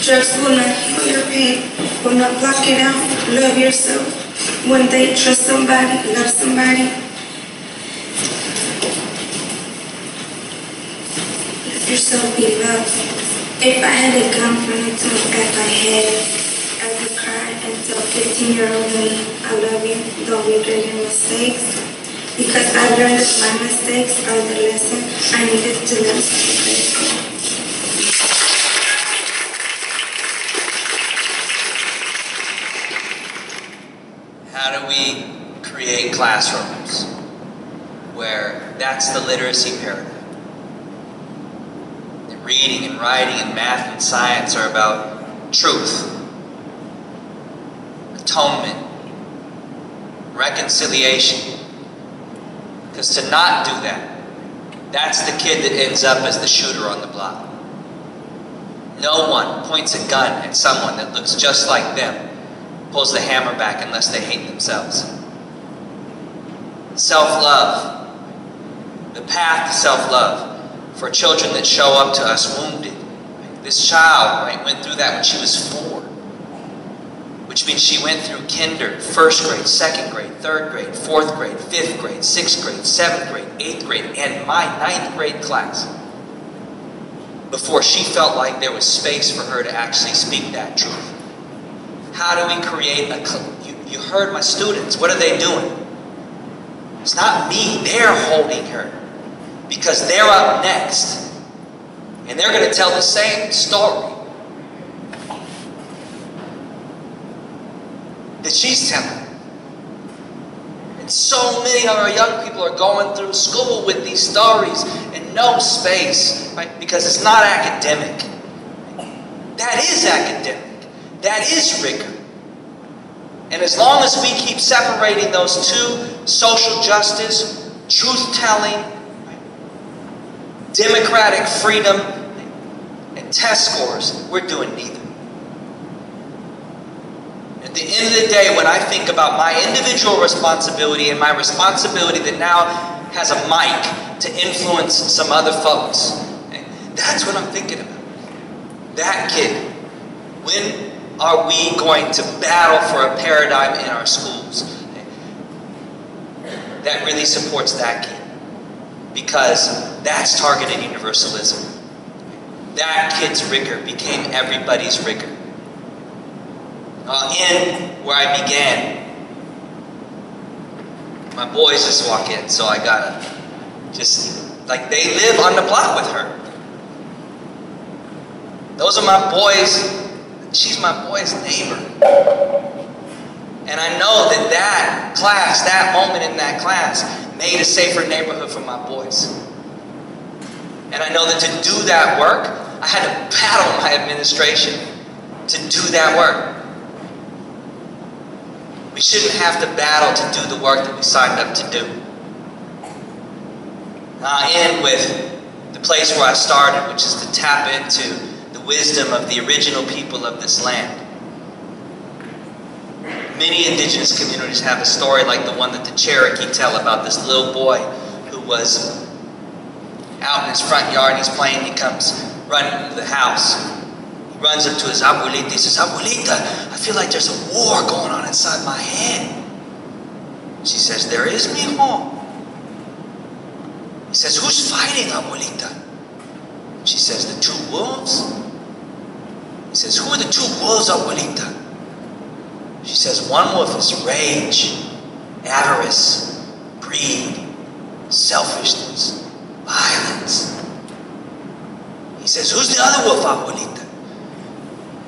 Drugs will not heal your pain, will not block it out. Love yourself. One day, trust somebody, love somebody. Let yourself be loved. If I had a gun pointed to the back of my head, I would cry and tell 15-year-old me, I love you, don't regret your mistakes. Because I learned that my mistakes are the lesson I needed to learn something. How do we create classrooms where that's the literacy paradigm? And reading and writing and math and science are about truth, atonement, reconciliation. Because to not do that, that's the kid that ends up as the shooter on the block. No one points a gun at someone that looks just like them, pulls the hammer back unless they hate themselves. Self-love. The path to self-love for children that show up to us wounded. This child went through that when she was 4. Which means she went through kinder, 1st grade, 2nd grade, 3rd grade, 4th grade, 5th grade, 6th grade, 7th grade, 8th grade, and my 9th grade class. Before she felt like there was space for her to actually speak that truth. How do we create you heard my students, what are they doing? It's not me, they're holding her. Because they're up next. And they're going to tell the same story that she's telling. And so many of our young people are going through school with these stories and no space, right? Because it's not academic. That is academic. That is rigor. And as long as we keep separating those two, social justice, truth-telling, democratic freedom, and test scores, we're doing neither. At the end of the day, when I think about my individual responsibility and my responsibility that now has a mic to influence some other folks, that's what I'm thinking about. That kid. When are we going to battle for a paradigm in our schools that really supports that kid? Because that's targeted universalism. That kid's rigor became everybody's rigor. I'll end where I began. My boys just walk in, so I gotta like they live on the block with her. Those are my boys. She's my boy's neighbor. And I know that class, that moment in that class, made a safer neighborhood for my boys. And I know that to do that work, I had to battle my administration to do that work. We shouldn't have to battle to do the work that we signed up to do. I'll end with the place where I started, which is to tap into the wisdom of the original people of this land. Many indigenous communities have a story like the one that the Cherokee tell about this little boy who was out in his front yard and he's playing. He comes running into the house. He runs up to his abuelita. He says, "Abuelita, I feel like there's a war going on inside my head." She says, "There is, mijo." He says, "Who's fighting, abuelita?" She says, "The two wolves." He says, "Who are the two wolves, abuelita?" She says, "One wolf is rage, avarice, greed, selfishness, violence." He says, "Who's the other wolf, abuelita?"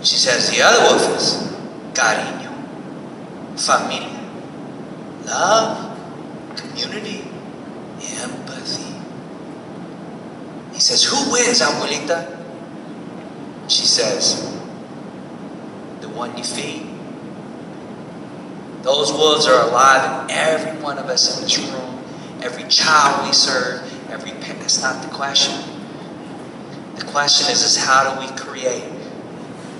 She says, "The other wolf is cariño, familia, love, community, empathy." He says, "Who wins, abuelita?" She says, "The one you feed." Those wolves are alive in every one of us in this room, every child we serve, every parent. That's not the question. The question is how do we create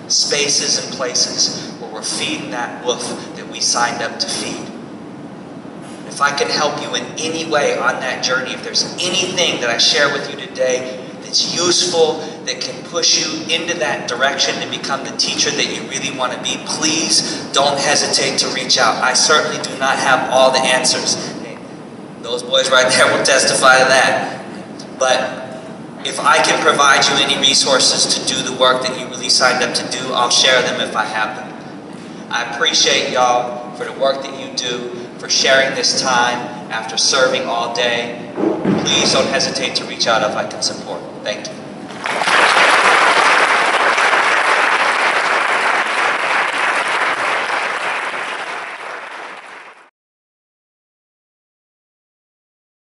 spaces and places where we're feeding that wolf that we signed up to feed? If I can help you in any way on that journey, if there's anything that I share with you today that's useful, that can push you into that direction to become the teacher that you really want to be, please don't hesitate to reach out. I certainly do not have all the answers. Those boys right there will testify to that. But if I can provide you any resources to do the work that you really signed up to do, I'll share them if I have them. I appreciate y'all for the work that you do, for sharing this time after serving all day. Please don't hesitate to reach out if I can support. Thank you.